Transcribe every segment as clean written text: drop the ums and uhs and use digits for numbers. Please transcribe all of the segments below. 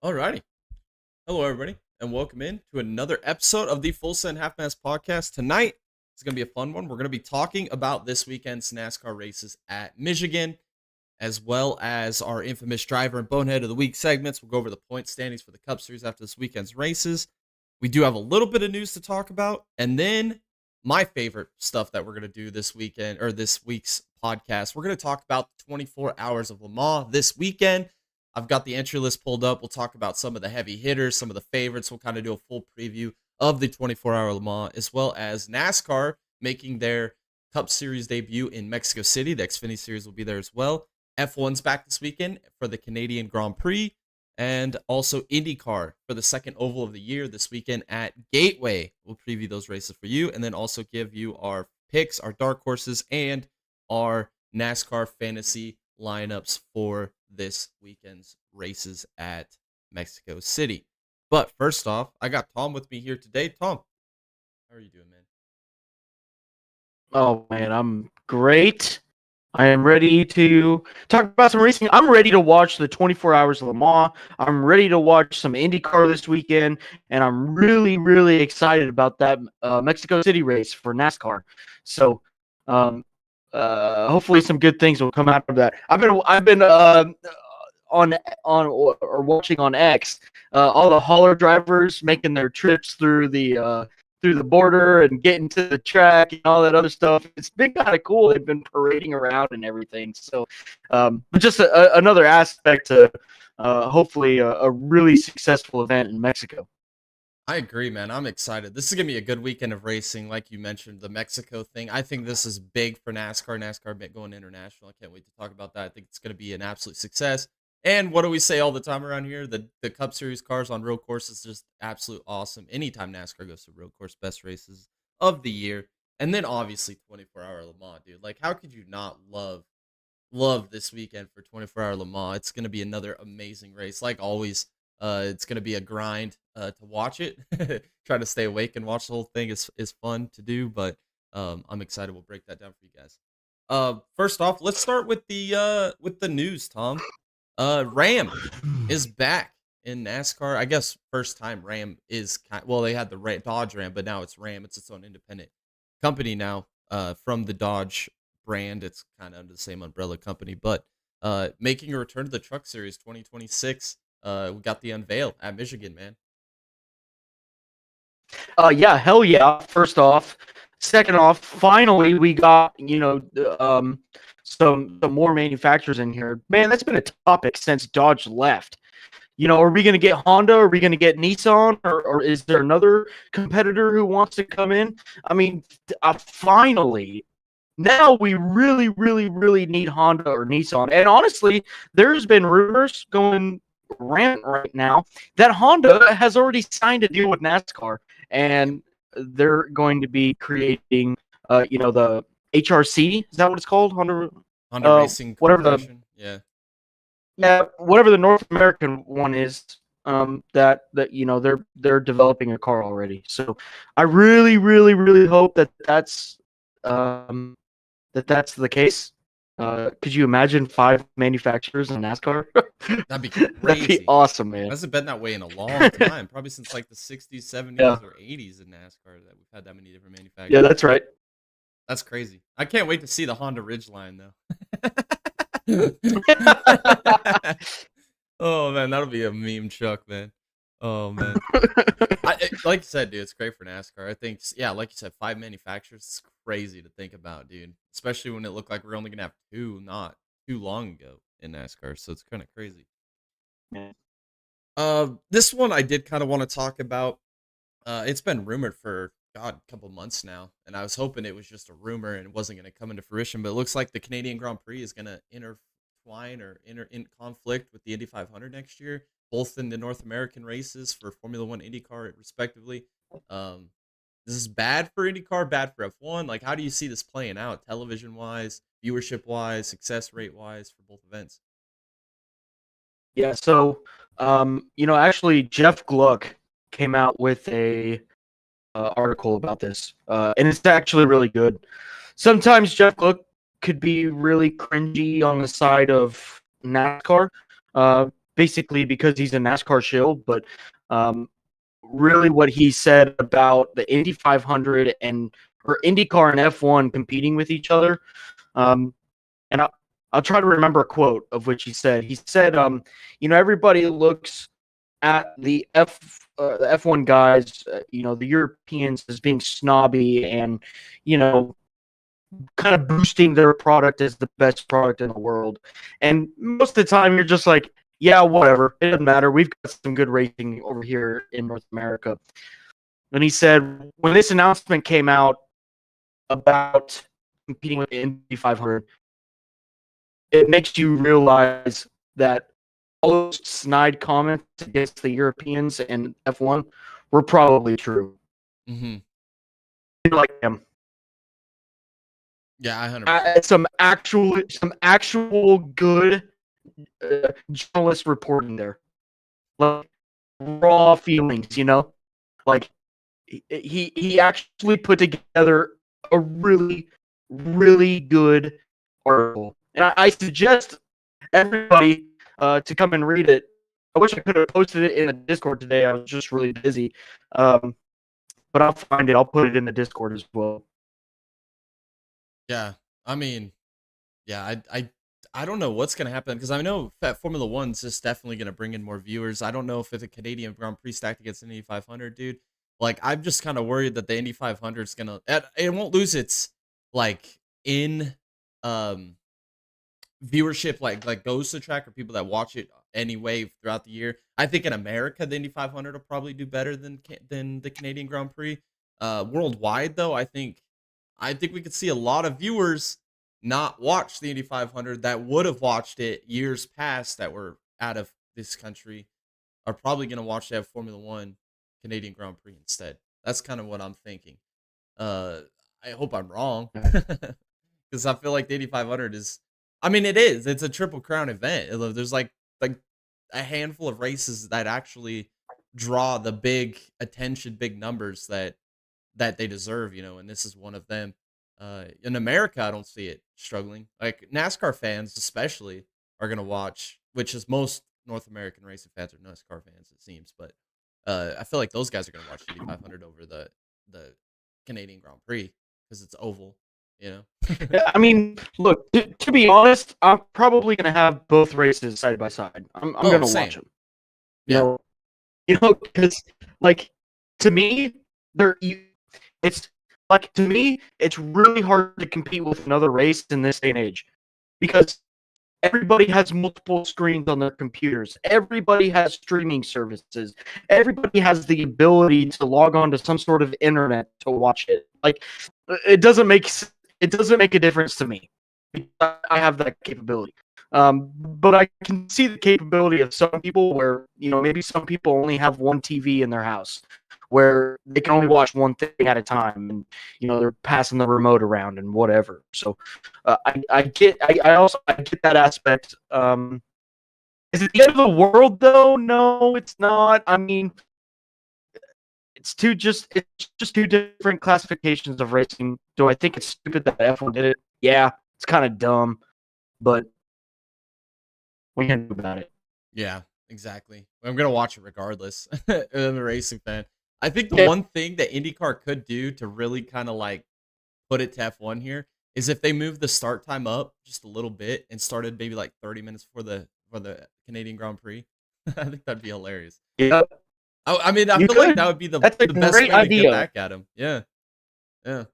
Alrighty. Hello, everybody, and welcome in to another episode of the Full Send Half Mass podcast. Tonight is going to be a fun one. We're going to be talking about this weekend's NASCAR races at Michigan, as well as our infamous driver and bonehead of the week segments. We'll go over the point standings for the Cup Series after this weekend's races. We do have a little bit of news to talk about, and then my favorite stuff that we're going to do this weekend or this week's podcast. We're going to talk about the 24 hours of Le Mans this weekend. I've got the entry list pulled up. We'll talk about some of the heavy hitters, some of the favorites. We'll kind of do a full preview of the 24-hour Le Mans, as well as NASCAR making their Cup Series debut in Mexico City. The Xfinity Series will be there as well. F1's back this weekend for the Canadian Grand Prix, and also IndyCar for the second oval of the year this weekend at Gateway. We'll preview those races for you, and then also give you our picks, our dark horses, and our NASCAR fantasy lineups for this weekend's races at Mexico City. But first off, I got Tom with me here today. Tom, how are you doing, man? Oh man, I'm great. I am ready to talk about some racing. I'm ready to watch the 24 hours of Le Mans. I'm ready to watch some IndyCar this weekend, and I'm really, really excited about that Mexico City race for NASCAR. So, hopefully, some good things will come out of that. I've been on or watching on X all the hauler drivers making their trips through the border and getting to the track and all that other stuff. It's been kind of cool. They've been parading around and everything. So, but just another aspect to hopefully a really successful event in Mexico. I agree, man. I'm excited. This is going to be a good weekend of racing. Like you mentioned, the Mexico thing. I think this is big for NASCAR. NASCAR going international. I can't wait to talk about that. I think it's going to be an absolute success. And what do we say all the time around here? The Cup Series cars on road courses just absolute awesome. Anytime NASCAR goes to road course, best races of the year. And then obviously 24-hour Le Mans, dude. Like, how could you not love this weekend for 24-hour Le Mans? It's going to be another amazing race. Like always, it's going to be a grind to watch it. Try to stay awake and watch the whole thing is fun to do, but I'm excited. We'll break that down for you guys. First off, let's start with the news, Tom. Ram is back in NASCAR. I guess first time Ram is they had the Dodge Ram, but now it's Ram. It's its own independent company now from the Dodge brand. It's kind of under the same umbrella company, but making a return to the Truck Series 2026. We got the unveil at Michigan, man. Yeah, hell yeah. First off. Second off, finally we got, some more manufacturers in here. Man, that's been a topic since Dodge left. Are we going to get Honda? Are we going to get Nissan? Or is there another competitor who wants to come in? I mean, finally, now we really, really, really need Honda or Nissan. And honestly, there's been rumors going rampant right now that Honda has already signed a deal with NASCAR, and they're going to be creating, the HRC. Is that what it's called? Honda Racing whatever whatever the North American one is. That they're developing a car already. So I really, really, really hope that's the case. Could you imagine 5 manufacturers in NASCAR? That'd be crazy. That'd be awesome, man. It hasn't been that way in a long time. Probably since like the 60s, 70s, or 80s in NASCAR that we've had that many different manufacturers. Yeah, that's right. That's crazy. I can't wait to see the Honda Ridgeline, though. Oh, man, that'll be a meme chuck, man. Oh, man. Like you said, dude, it's great for NASCAR. I think, yeah, like you said, 5 manufacturers. It's crazy to think about, dude. Especially when it looked like we're only going to have 2 not too long ago in NASCAR. So it's kind of crazy. This one I did kind of want to talk about. It's been rumored for, a couple months now. And I was hoping it was just a rumor and it wasn't going to come into fruition. But it looks like the Canadian Grand Prix is going to intertwine or in conflict with the Indy 500 next year, both in the North American races for Formula One, IndyCar, respectively. This is bad for IndyCar, bad for F1. Like, how do you see this playing out, television-wise, viewership-wise, success rate-wise for both events? Yeah, so, actually, Jeff Gluck came out with a article about this, and it's actually really good. Sometimes Jeff Gluck could be really cringy on the side of NASCAR, basically because he's a NASCAR shill, but really what he said about the Indy 500 and or IndyCar and F1 competing with each other. And I'll try to remember a quote of which he said. He said, everybody looks at the F1 guys, the Europeans as being snobby and, kind of boosting their product as the best product in the world. And most of the time you're just like, yeah, whatever. It doesn't matter. We've got some good racing over here in North America. And he said, when this announcement came out about competing with the Indy 500, it makes you realize that all those snide comments against the Europeans and F1 were probably true. Mm-hmm. Like him. Yeah, 100%. Some actual good journalist reporting there, like raw feelings. Like he actually put together a really, really good article, and I suggest everybody to come and read it. I wish I could have posted it in the Discord today. I was just really busy, but I'll find it. I'll put it in the Discord as well. Yeah, I mean, yeah, I don't know what's gonna happen because I know that Formula One's just definitely gonna bring in more viewers. I don't know if it's a Canadian Grand Prix stacked against an Indy 500, dude. Like, I'm just kind of worried that the Indy 500 is gonna it won't lose its like in viewership like goes to track or people that watch it anyway throughout the year. I think in America the Indy 500 will probably do better than the Canadian Grand Prix. Worldwide though, I think we could see a lot of viewers not watch the Indy 500 that would have watched it years past that were out of this country are probably going to watch that Formula One Canadian Grand Prix instead. That's kind of what I'm thinking. I hope I'm wrong because I feel like the Indy 500 is. I mean, it is. It's a Triple Crown event. There's like a handful of races that actually draw the big attention, big numbers that they deserve, and this is one of them. In America, I don't see it struggling. Like NASCAR fans, especially, are gonna watch, which is most North American racing fans are NASCAR fans, it seems. But I feel like those guys are gonna watch Indy 500 over the Canadian Grand Prix because it's oval, Yeah, I mean, look, to be honest, I'm probably gonna have both races side by side. I'm gonna watch them. Yeah. Because like to me, to me, it's really hard to compete with another race in this day and age because everybody has multiple screens on their computers. Everybody has streaming services. Everybody has the ability to log on to some sort of internet to watch it. Like, it doesn't make a difference to me. I have that capability. But I can see the capability of some people where, maybe some people only have one TV in their house where they can only watch one thing at a time and, they're passing the remote around and whatever. So I get that aspect. Is it the end of the world though? No, it's not. I mean, it's just two different classifications of racing. Do I think it's stupid that F1 did it? Yeah, it's kind of dumb, but what can you do about it? Yeah, exactly. I'm gonna watch it regardless. I'm a racing fan. I think the one thing that IndyCar could do to really kind of like put it to F1 here is if they moved the start time up just a little bit and started maybe like 30 minutes for the Canadian Grand Prix. I think that'd be hilarious. Yeah. I mean, I feel like that would be the best way to get back at him. Yeah. Yeah.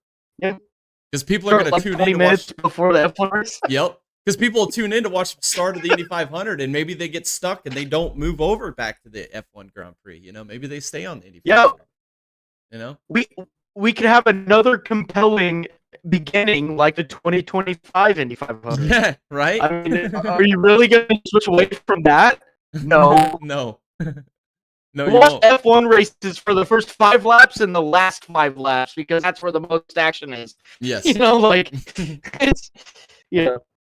Because people are going to tune in to minutes before the F1 race. Yep. Because people will tune in to watch the start of the Indy 500 and maybe they get stuck and they don't move over back to the F1 Grand Prix. Maybe they stay on the Indy 500. We could have another compelling beginning like the 2025 Indy 500. Yeah, right? I mean, are you really going to switch away from that? No. No. No, you watch F1 races for the first 5 laps and the last 5 laps because that's where the most action is. Yes. It's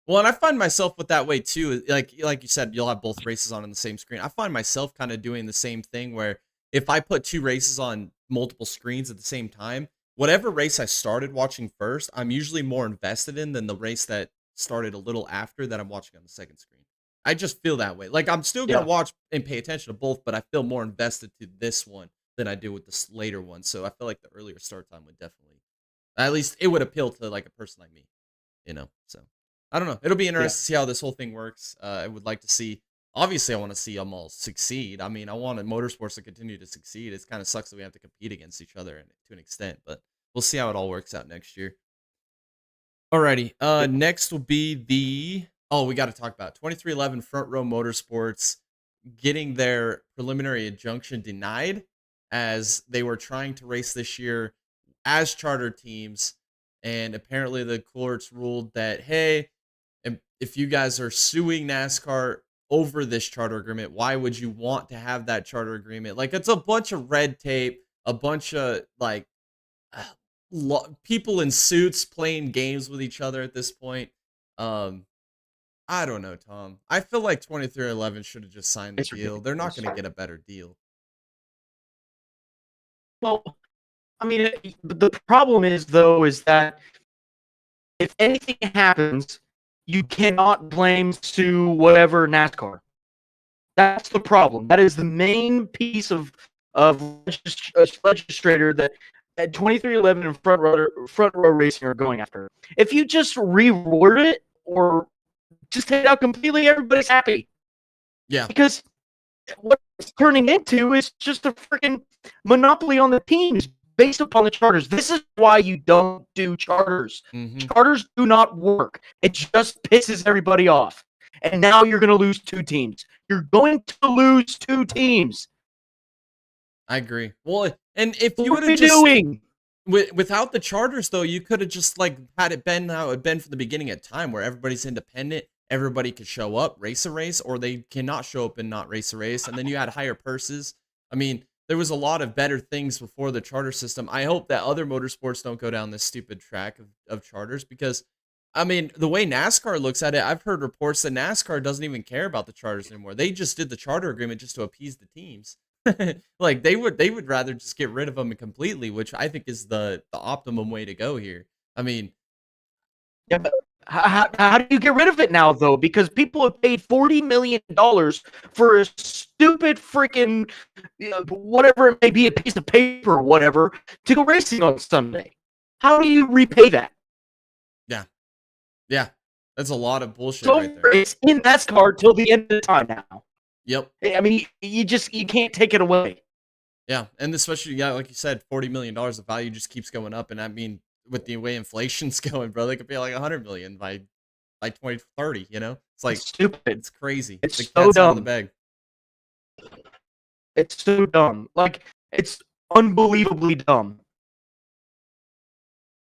Well, and I find myself with that way too. Like you said, you'll have both races on the same screen. I find myself kind of doing the same thing where if I put 2 races on multiple screens at the same time, whatever race I started watching first, I'm usually more invested in than the race that started a little after that I'm watching on the second screen. I just feel that way. Like I'm still gonna Yeah. watch and pay attention to both, but I feel more invested to this one than I do with the later one. So I feel like the earlier start time would definitely, at least it would appeal to like a person like me, you know. So I don't know. It'll be Yeah. interesting to see how this whole thing works. I would like to see. Obviously, I want to see them all succeed. I mean, I want motorsports to continue to succeed. It kind of sucks that we have to compete against each other to an extent, but we'll see how it all works out next year. Alrighty. Next will be the. Oh, we got to talk about 2311 Front Row Motorsports getting their preliminary injunction denied as they were trying to race this year as charter teams, and apparently the courts ruled that, hey, if you guys are suing NASCAR over this charter agreement, why would you want to have that charter agreement? Like, it's a bunch of red tape, a bunch of like people in suits playing games with each other at this point. Um, I don't know, Tom. I feel like 2311 should have just signed the It's deal. They're not ridiculous. going to get a better deal. Well, I mean, the problem is though, is that if anything happens, you cannot blame sue whatever NASCAR. That's the problem. That is the main piece of legislator that at 2311 and front row racing are going after. If you just reword it or just take it out completely, everybody's happy. Yeah. Because what it's turning into is just a freaking monopoly on the teams based upon the charters. This is why you don't do charters. Charters do not work. It just pisses everybody off. And now you're going to lose 2 teams. You're going to lose 2 teams. I agree. Well, and if you What would are have you just doing? without the charters, though, you could have just like had it been how it been from the beginning of time, where everybody's independent, everybody could show up, race a race, or they cannot show up and not race a race, and then you had higher purses. I mean, there was a lot of better things before the charter system. I hope that other motorsports don't go down this stupid track of charters, because I mean, the way NASCAR looks at it, I've heard reports that NASCAR doesn't even care about the charters anymore. They just did the charter agreement just to appease the teams. Like they would rather just get rid of them completely, which I think is the optimum way to go here. I mean, Yeah, but how do you get rid of it now, though? Because people have paid $40 million for a stupid freaking, whatever it may be, a piece of paper or whatever, to go racing on Sunday. How do you repay that? yeah, that's a lot of bullshit So right there. it's in NASCAR till the end of the time now. Yep. I mean, you can't take it away. Yeah, and especially, yeah, like you said, $40 million of value just keeps going up, and I mean, with the way inflation's going, bro, they could be like 100 million by 2030. You know, it's like It's stupid. it's crazy. It's the so cat's out of the dumb. bag. It's so dumb. Like, it's unbelievably dumb.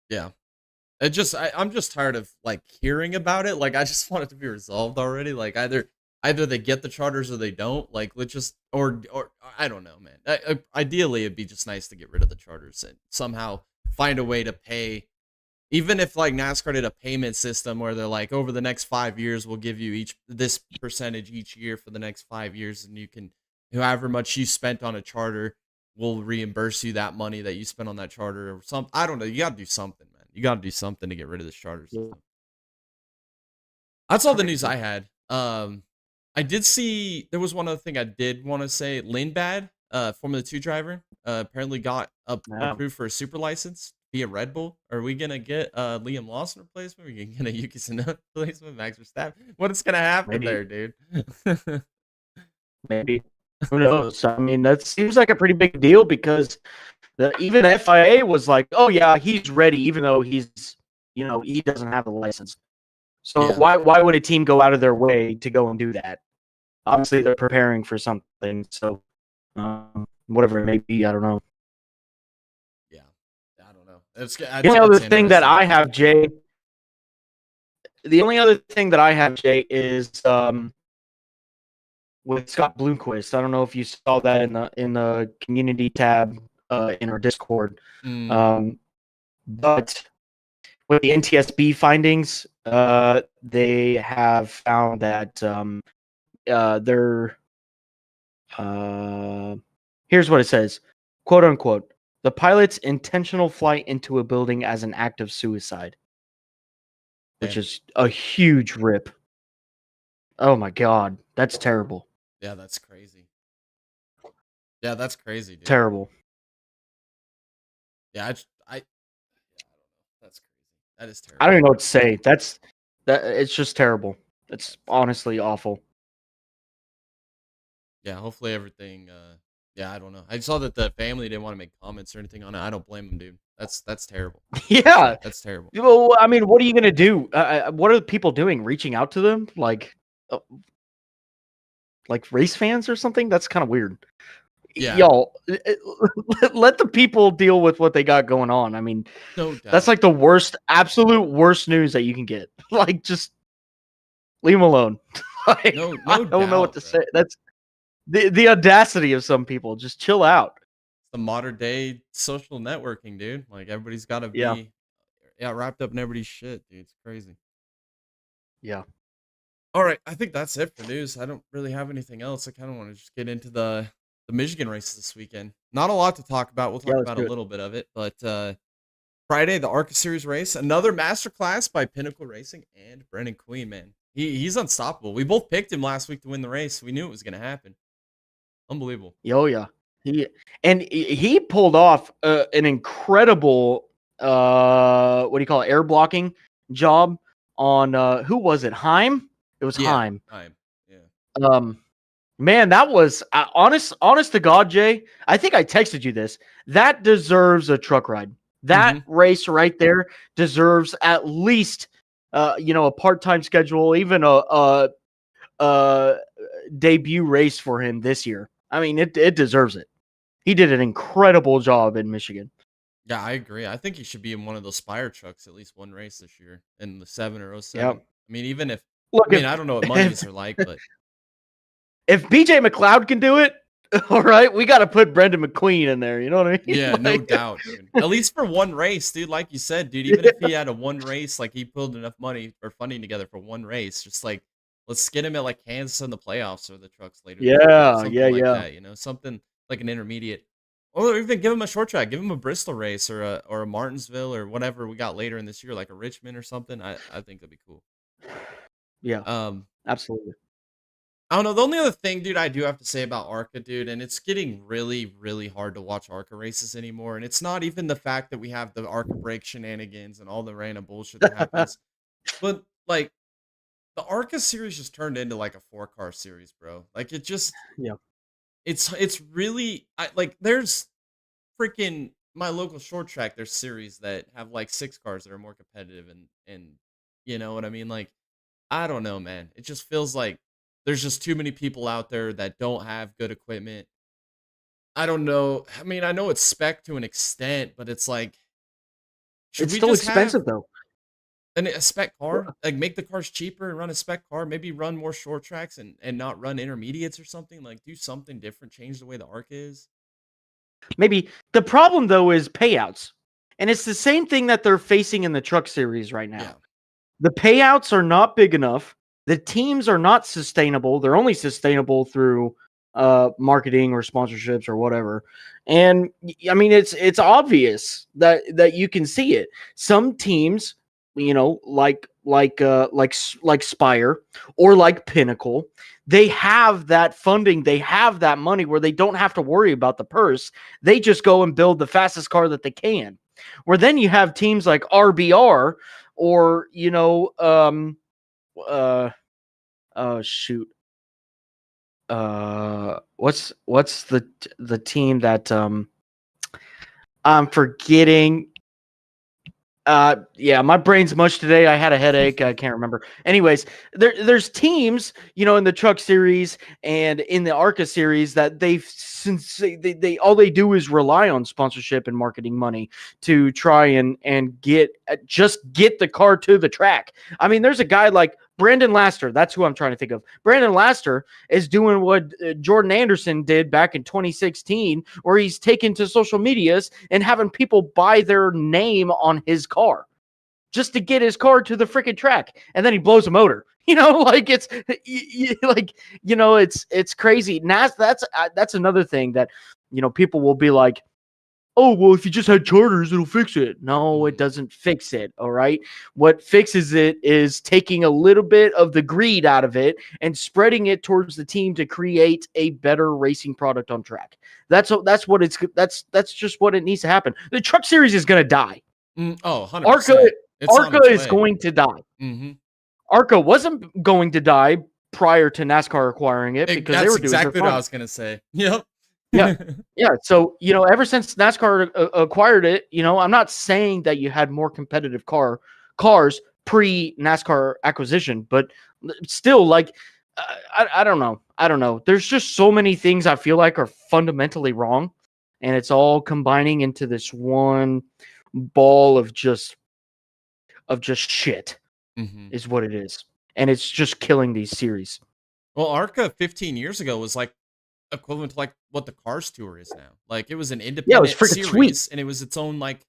Yeah. I'm just tired of like hearing about it. Like I just want it to be resolved already. Like either they get the charters or they don't. Like let's just or I don't know, man. Ideally, it'd be just nice to get rid of the charters and somehow find a way to pay. Even if like NASCAR did a payment system where they're like, over the next 5 years, we'll give you each this percentage each year for the next 5 years, and you can, however much you spent on a charter, we'll reimburse you that money that you spent on that charter or something. I don't know. You got to do something, man. You got to do something to get rid of this charter system. That's all the news I had. I did see there was one other thing I did want to say. Lindbad, Formula 2 driver, apparently got approved for a super license via Red Bull. Are we gonna get Liam Lawson replacement? Are we gonna get a Yuki Tsunoda replacement, Max Verstappen? What's gonna happen there, dude? Maybe. Who knows? I mean, that seems like a pretty big deal because even FIA was like, "Oh yeah, he's ready," even though he doesn't have the license. So Yeah. why would a team go out of their way to go and do that? Obviously, they're preparing for something. So whatever it may be, I don't know. Yeah, I don't know. The only other thing that I have, Jay. The only other thing that I have, Jay, is with Scott Bloomquist. I don't know if you saw that in the community tab in our Discord. But with the NTSB findings, they have found that here's what it says, quote unquote, the pilot's intentional flight into a building as an act of suicide, which is a huge rip. Oh my God, that's terrible. Yeah, that's crazy. Yeah, that's crazy, dude. Terrible. Yeah, I don't know. That's crazy. That is I don't terrible. even know what to say. It's just terrible. It's honestly awful. Yeah, hopefully everything. Yeah, I don't know. I saw that the family didn't want to make comments or anything on it. I don't blame them, dude. That's terrible. Yeah. Honestly, that's terrible. Well, I mean, what are you gonna do? What are the people doing? Reaching out to them, uh, like race fans or something? That's kind of weird. Yeah, Y'all, let the people deal with what they got going on. I mean, no that's doubt. like the worst, absolute worst news that you can get. Like, just leave them alone. Like, No, I no don't know what doubt, to bro. say. That's the audacity of some people. Just chill out. The modern day social networking, dude. Like everybody's got to Yeah, be wrapped up in everybody's shit, dude. It's crazy. yeah, All right, I think that's it for news. I don't really have anything else. I kind of want to just get into the Michigan races this weekend. Not a lot to talk about. We'll yeah. talk Let's about a do it. little bit of it, but Friday, the ARCA Series race, another masterclass by Pinnacle Racing and Brendan Queen, man. He's unstoppable. We both picked him last week to win the race. We knew it was going to happen. Unbelievable. Oh yeah, he he pulled off an incredible what do you call it, air blocking job on who was it? Heim. It was Yeah, Heim. I'm. Yeah. Um, Man, that was honest to God, Jay. I think I texted you this. That deserves a truck ride. That Mhm. race right there deserves at least a part-time schedule, even a debut race for him this year. I mean, it deserves it. He did an incredible job in Michigan. Yeah, I agree. I think he should be in one of those Spire trucks at least one race this year in the 7 or Yeah. 07. I mean, even if Look, I mean, I don't know what if Mondays are like, but if BJ McLeod can do it, all right, we got to put Brendan McQueen in there. You know what I mean? yeah, no Like, doubt, dude. At least for one race, dude. Like you said, dude. Even if he had a one race, like he pulled enough money or funding together for one race, just like let's get him at like Kansas in the playoffs or the trucks later this year, yeah, something like yeah. that. Something like an intermediate, or even give him a short track, give him a Bristol race or a Martinsville or whatever we got later in this year, like a Richmond or something. I think that'd be cool. Yeah, Um, absolutely. I don't know. The only other thing, dude, I do have to say about ARCA, dude, and it's getting really, really hard to watch ARCA races anymore. And it's not even the fact that we have the ARCA break shenanigans and all the random bullshit that happens, but like the ARCA series just turned into like a 4-car series, bro. Like it just, Yeah. it's really, like there's freaking my local short track. There's series that have like 6 cars that are more competitive and you know what I mean? Like I don't know, man. It just feels like there's just too many people out there that don't have good equipment. I don't know. I mean, I know it's spec to an extent, but it's like, should It's we still just have expensive though. a spec car? Like, make the cars cheaper and run a spec car? Maybe run more short tracks and not run intermediates or something? Like, do something different. Change the way the arc is. Maybe the problem though is payouts. And it's the same thing that they're facing in the truck series right Yeah. now. The payouts are not big enough. The teams are not sustainable. They're only sustainable through marketing or sponsorships or whatever. And I mean it's obvious that you can see it. Some teams, like Spire or like Pinnacle, they have that funding, they have that money where they don't have to worry about the purse. They just go and build the fastest car that they can. Where then you have teams like RBR or uh oh shoot what's the team that I'm forgetting. Yeah, my brain's mush today. I had a headache. I can't remember. Anyways, there's teams, in the truck series and in the ARCA series that since they all they do is rely on sponsorship and marketing money to try and get the car to the track. I mean, there's a guy like Brandon Laster. That's who I'm trying to think of. Brandon Laster is doing what Jordan Anderson did back in 2016, where he's taken to social medias and having people buy their name on his car just to get his car to the freaking track, and then he blows a motor. Like it's crazy. That's another thing that people will be like, oh, well, if you just had charters, it'll fix it. No, it doesn't fix it. All right. What fixes it is taking a little bit of the greed out of it and spreading it towards the team to create a better racing product on track. That's just what it needs to happen. The truck series is going to die. 100%. ARCA is going to die. Mm-hmm. ARCA wasn't going to die prior to NASCAR acquiring it because they were doing exactly what I was going to say. Yep. Yeah. So, ever since NASCAR acquired it, I'm not saying that you had more competitive cars pre NASCAR acquisition, but still, like, I don't know. I don't know. There's just so many things I feel like are fundamentally wrong, and it's all combining into this one ball of just shit is what it is. And it's just killing these series. Well, ARCA 15 years ago was like equivalent to like what the Cars Tour is now. Like it was an independent series, sweet. And it was its own, like,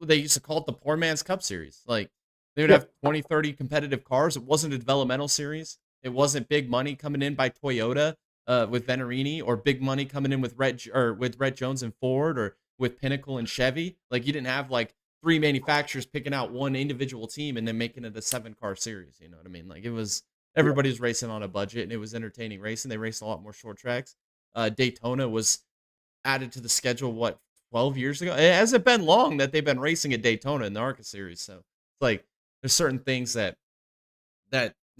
they used to call it the poor man's cup series. Like they would have 20, 30 competitive cars. It wasn't a developmental series. It wasn't big money coming in by Toyota with Venerini, or big money coming in with Red Jones and Ford, or with Pinnacle and Chevy. Like you didn't have like 3 manufacturers picking out one individual team and then making it a 7-car series. You know what I mean? Like it was, everybody was racing on a budget, and it was entertaining racing. They raced a lot more short tracks. Daytona was added to the schedule, 12 years ago? It hasn't been long that they've been racing at Daytona in the ARCA series. So it's like there's certain things that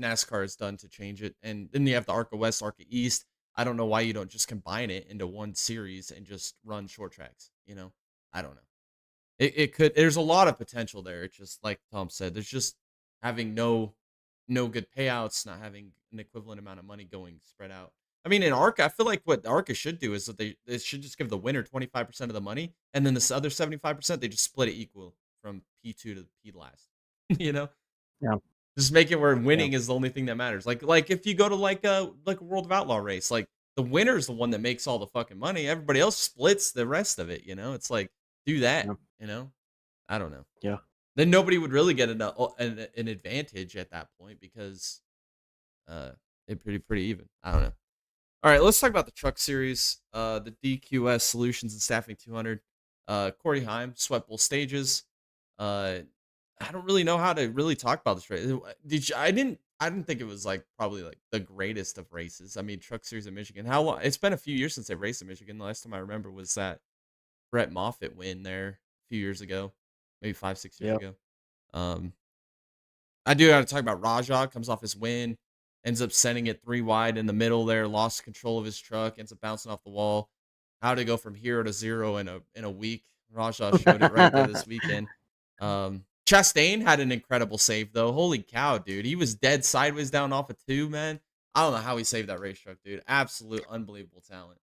NASCAR has done to change it. And then you have the ARCA West, ARCA East. I don't know why you don't just combine it into one series and just run short tracks. I don't know. It could. There's a lot of potential there. It's just like Tom said. There's just having no good payouts, not having an equivalent amount of money going spread out. I mean, in ARCA, I feel like what ARCA should do is that they should just give the winner 25% of the money, and then this other 75% they just split it equal from P2 to P last. Yeah. Just make it where winning is the only thing that matters. Like if you go to like a World of Outlaw race, like the winner's the one that makes all the fucking money. Everybody else splits the rest of it. It's like, do that. I don't know. Yeah. Then nobody would really get an advantage at that point because it's pretty even. I don't know. All right, let's talk about the truck series. The DQS Solutions and Staffing 200. Corey Heim swept both stages. I don't really know how to really talk about this race. I didn't think it was like probably like the greatest of races. I mean, Truck Series in Michigan. How long? It's been a few years since they raced in Michigan. The last time I remember was that Brett Moffitt win there a few years ago, maybe 5-6 years ago. I do got to talk about Rajah. Comes off his win, ends up sending it 3 wide in the middle there. Lost control of his truck. Ends up bouncing off the wall. How to go from 0 to 0 in a week. Rajah showed it right there this weekend. Chastain had an incredible save, though. Holy cow, dude. He was dead sideways down off of 2, man. I don't know how he saved that race truck, dude. Absolute unbelievable talent.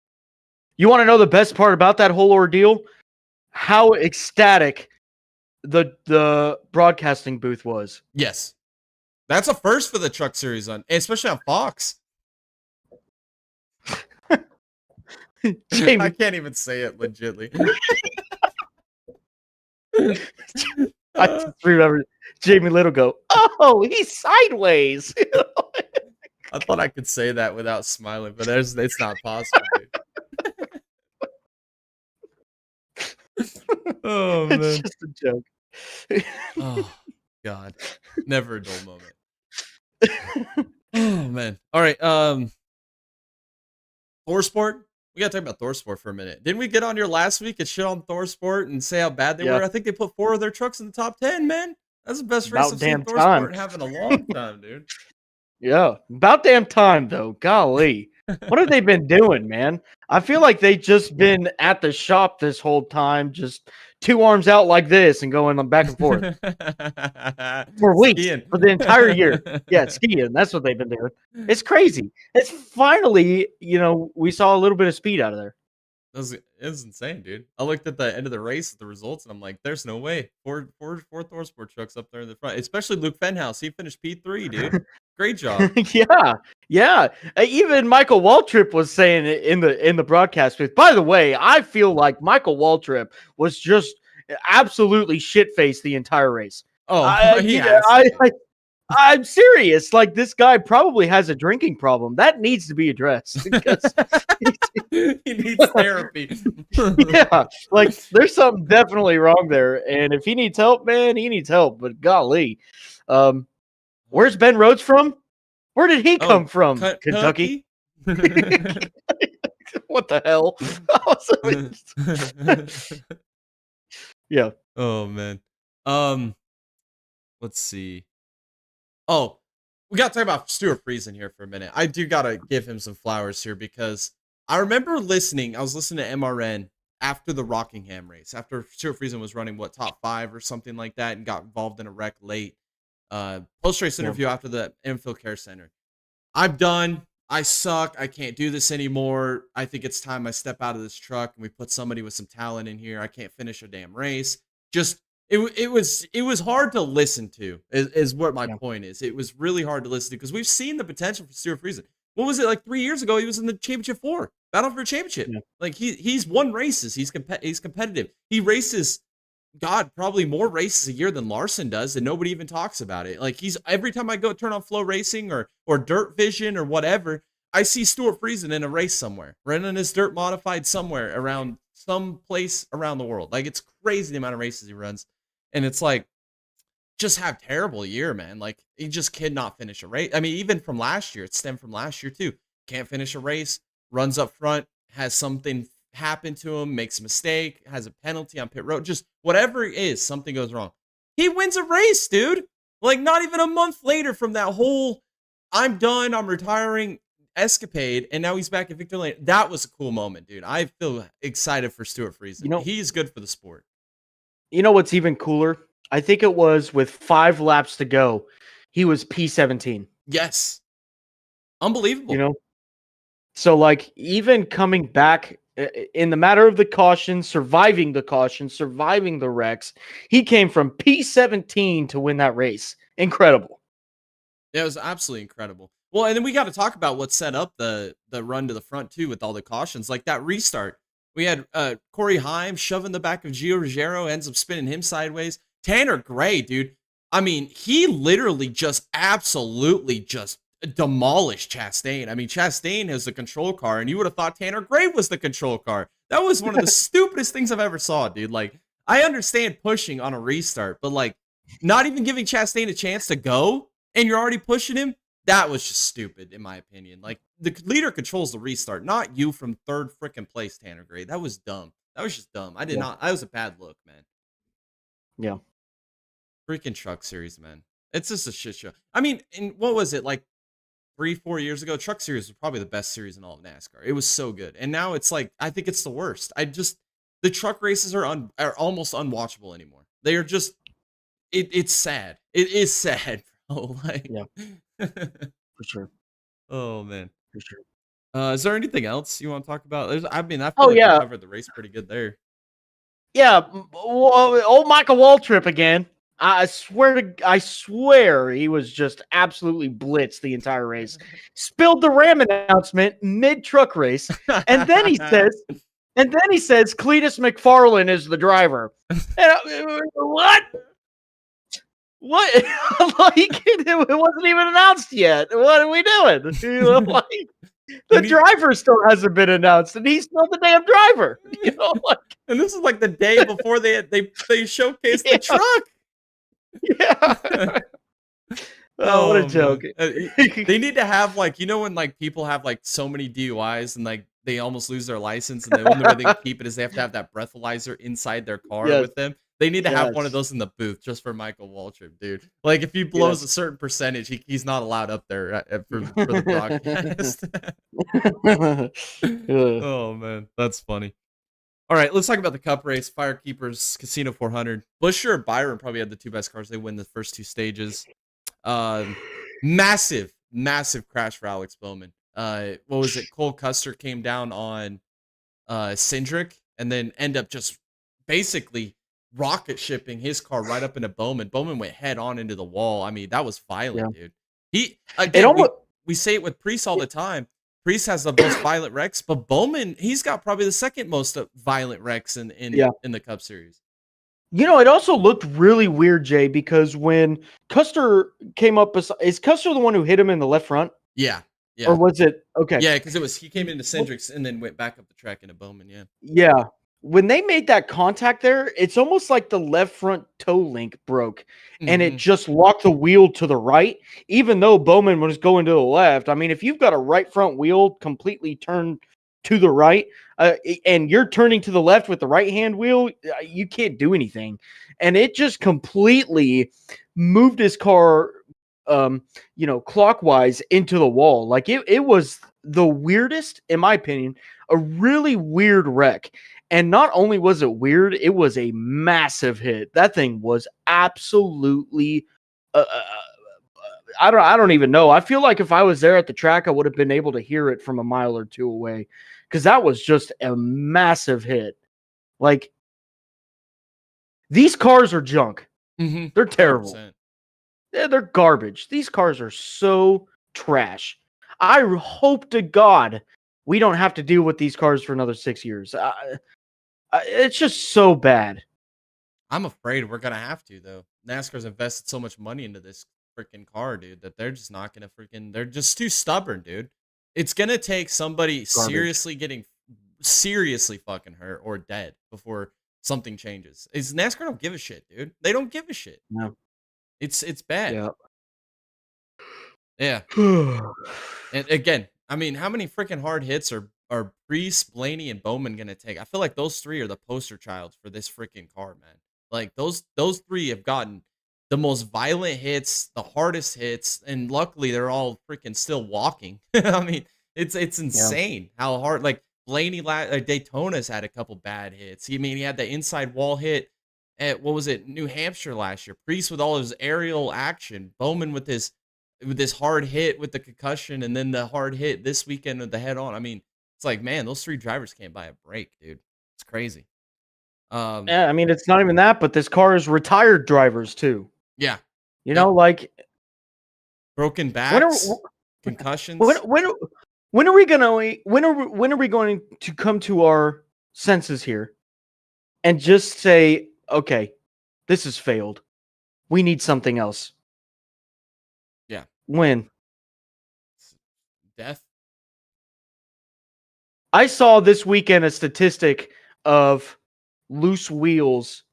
You want to know the best part about that whole ordeal? How ecstatic the broadcasting booth was. Yes. That's a first for the truck series, especially on Fox. I can't even say it legitly. I just remember Jamie Little go, "Oh, he's sideways." I thought I could say that without smiling, but it's not possible, dude. Oh, man. It's just a joke. Oh, God. Never a dull moment. Oh, man. All right. ThorSport. We got to talk about ThorSport for a minute. Didn't we get on here last week and shit on ThorSport and say how bad they were? I think they put 4 of their trucks in the top 10, man. That's the best race I've seen ThorSport have in a long time, dude. Yeah. About damn time, though. Golly. What have they been doing, man? I feel like they just been at the shop this whole time, just 2 arms out like this and going back and forth for weeks, for the entire year. Yeah, skiing. That's what they've been doing. It's crazy. It's finally, we saw a little bit of speed out of there. It was insane, dude. I looked at the end of the race at the results, and I'm like, there's no way. Four ThorSport trucks up there in the front, especially Luke Fenhouse. He finished P3, dude. Great job. Yeah. Even Michael Waltrip was saying it in the broadcast booth. By the way, I feel like Michael Waltrip was just absolutely shit-faced the entire race. Oh, I'm serious. Like, this guy probably has a drinking problem that needs to be addressed because He needs therapy. yeah, like there's something definitely wrong there. And if he needs help, man, he needs help. But golly, where's Ben Rhodes from? Where did he come Oh, from? Kentucky. Kentucky. What the hell? Yeah. Oh man. Um, let's see. Oh, we got to talk about Stuart Friesen here for a minute. I do got to give him some flowers here because I remember listening. I was listening to MRN after the Rockingham race, after Stuart Friesen was running, top 5 or something like that, and got involved in a wreck late. Post race Yeah. interview after the Infield Care Center. I'm done. I suck. I can't do this anymore. I think it's time I step out of this truck and we put somebody with some talent in here. I can't finish a damn race. Just it was hard to listen to. Is what my Yeah. point is. It was really hard to listen to because we've seen the potential for Stuart Friesen. What was it like 3 years ago? He was in the championship 4 battle for a championship. Yeah. Like he's won races. He's competitive. He races. God, probably more races a year than Larson does, and nobody even talks about it. Like every time I go turn on Flow Racing or Dirt Vision or whatever, I see Stuart Friesen in a race somewhere, running his dirt modified somewhere around some place around the world. Like it's crazy the amount of races he runs, and it's like just have terrible year, man. Like he just cannot finish a race. I mean, even from last year, it stemmed from last year too. Can't finish a race, runs up front, has something happen to him, makes a mistake, has a penalty on pit road, just whatever it is, something goes wrong. He wins a race, dude. Like not even a month later from that whole I'm done, I'm retiring escapade, and now he's back at Victory Lane. That was a cool moment, dude. I feel excited for Stuart Friesen. He's good for the sport. You know what's even cooler? I think it was with 5 laps to go, he was P17. Yes. Unbelievable. You know? So, like, even coming back in the matter of the caution, surviving the wrecks, he came from P17 to win that race. Incredible. Yeah, it was absolutely incredible. Well, and then we got to talk about what set up the run to the front too with all the cautions, like that restart. We had Corey Haim shoving the back of Gio Ruggiero, ends up spinning him sideways. Tanner Gray, dude. I mean, he literally just absolutely just demolished Chastain. I mean, Chastain has the control car, and you would have thought Tanner Gray was the control car. That was one of the stupidest things I've ever saw, dude. Like, I understand pushing on a restart, but like, not even giving Chastain a chance to go, and you're already pushing him. That was just stupid, in my opinion. Like, the leader controls the restart, not you from third freaking place, Tanner Gray. That was dumb. That was just dumb. I did not. That was a bad look, man. Yeah. Freaking Truck Series, man. It's just a shit show. I mean, and what was it, like 3-4 years ago? Truck Series was probably the best series in all of NASCAR. It was so good. And now it's like, I think it's the worst. The truck races are almost unwatchable anymore. They are just, it's sad. It is sad, bro. Like, yeah. For sure. Oh, man. For sure. Is there anything else you want to talk about? I feel like we covered the race pretty good there. Yeah, old Michael Waltrip again. I swear he was just absolutely blitzed the entire race. Spilled the Ram announcement mid truck race, and then he says, Cletus McFarlane is the driver. What? What? Like, it wasn't even announced yet. What are we doing? You know, like, the driver still hasn't been announced, and he's still the damn driver. You know, like, and this is like the day before they showcased the truck. Yeah. Oh, what a joke. They need to have, like, you know, when like people have like so many DUIs and like they almost lose their license, and the only way they can keep it is they have to have that breathalyzer inside their car with them. They need to have one of those in the booth just for Michael Waltrip, dude. Like, if he blows a certain percentage, he's not allowed up there for the broadcast. Oh, man. That's funny. All right, let's talk about the Cup race. Firekeepers, Casino 400. Buescher and Byron probably had the 2 best cars. They win the first 2 stages. Massive crash for Alex Bowman. What was it? Cole Custer came down on Cindric and then end up just basically rocket shipping his car right up into Bowman. Bowman went head on into the wall. I mean, that was violent, dude. We say it with Priest all the time. Priest has the most violent wrecks, but Bowman, he's got probably the second most violent wrecks in the Cup Series. It also looked really weird, Jay, because when Custer came up, is Custer the one who hit him in the left front? Yeah, Or yeah, was it? Okay. yeah. Because he came into Cindric's and then went back up the track into Bowman. Yeah. Yeah. When they made that contact there, it's almost like the left front toe link broke and it Mm-hmm. just locked the wheel to the right, even though Bowman was going to the left. I mean, if you've got a right front wheel completely turned to the right and you're turning to the left with the right hand wheel, you can't do anything. And it just completely moved his car, clockwise into the wall. Like it was the weirdest, in my opinion, a really weird wreck. And not only was it weird, it was a massive hit. That thing was absolutely I don't even know. I feel like if I was there at the track, I would have been able to hear it from a mile or two away because that was just a massive hit. Like these cars are junk. Mm-hmm. They're terrible. 100%. They're garbage. These cars are so trash. I hope to God we don't have to deal with these cars for another 6 years. It's just so bad. I'm afraid we're gonna have to though. NASCAR's invested so much money into this freaking car, dude, that they're just not gonna freaking. They're just too stubborn, dude. It's gonna take somebody Garbage. seriously fucking hurt or dead before something changes. Is NASCAR don't give a shit, dude. They don't give a shit. No. It's bad. Yeah. Yeah. And again, I mean, how many freaking hard hits are Priest, Blaney, and Bowman gonna take? I feel like those three are the poster child for this freaking car, man. Like those three have gotten the most violent hits, the hardest hits, and luckily they're all freaking still walking. I mean, it's Yeah. insane how hard. Like Blaney, Daytona's had a couple bad hits. He had the inside wall hit at what was it, New Hampshire last year. Priest with all his aerial action, Bowman with this hard hit with the concussion, and then the hard hit this weekend with the head on. I mean, it's like, man, those three drivers can't buy a break, dude. It's crazy. Um, Yeah, I mean, it's not even that, but this car is retired drivers too. yeah, You yep. know, like Broken when are backs, when concussions. when when are we gonna when are we going to come to our senses here and just say, okay, this has failed. We need something else. Yeah, When death. I saw this weekend a statistic of loose wheels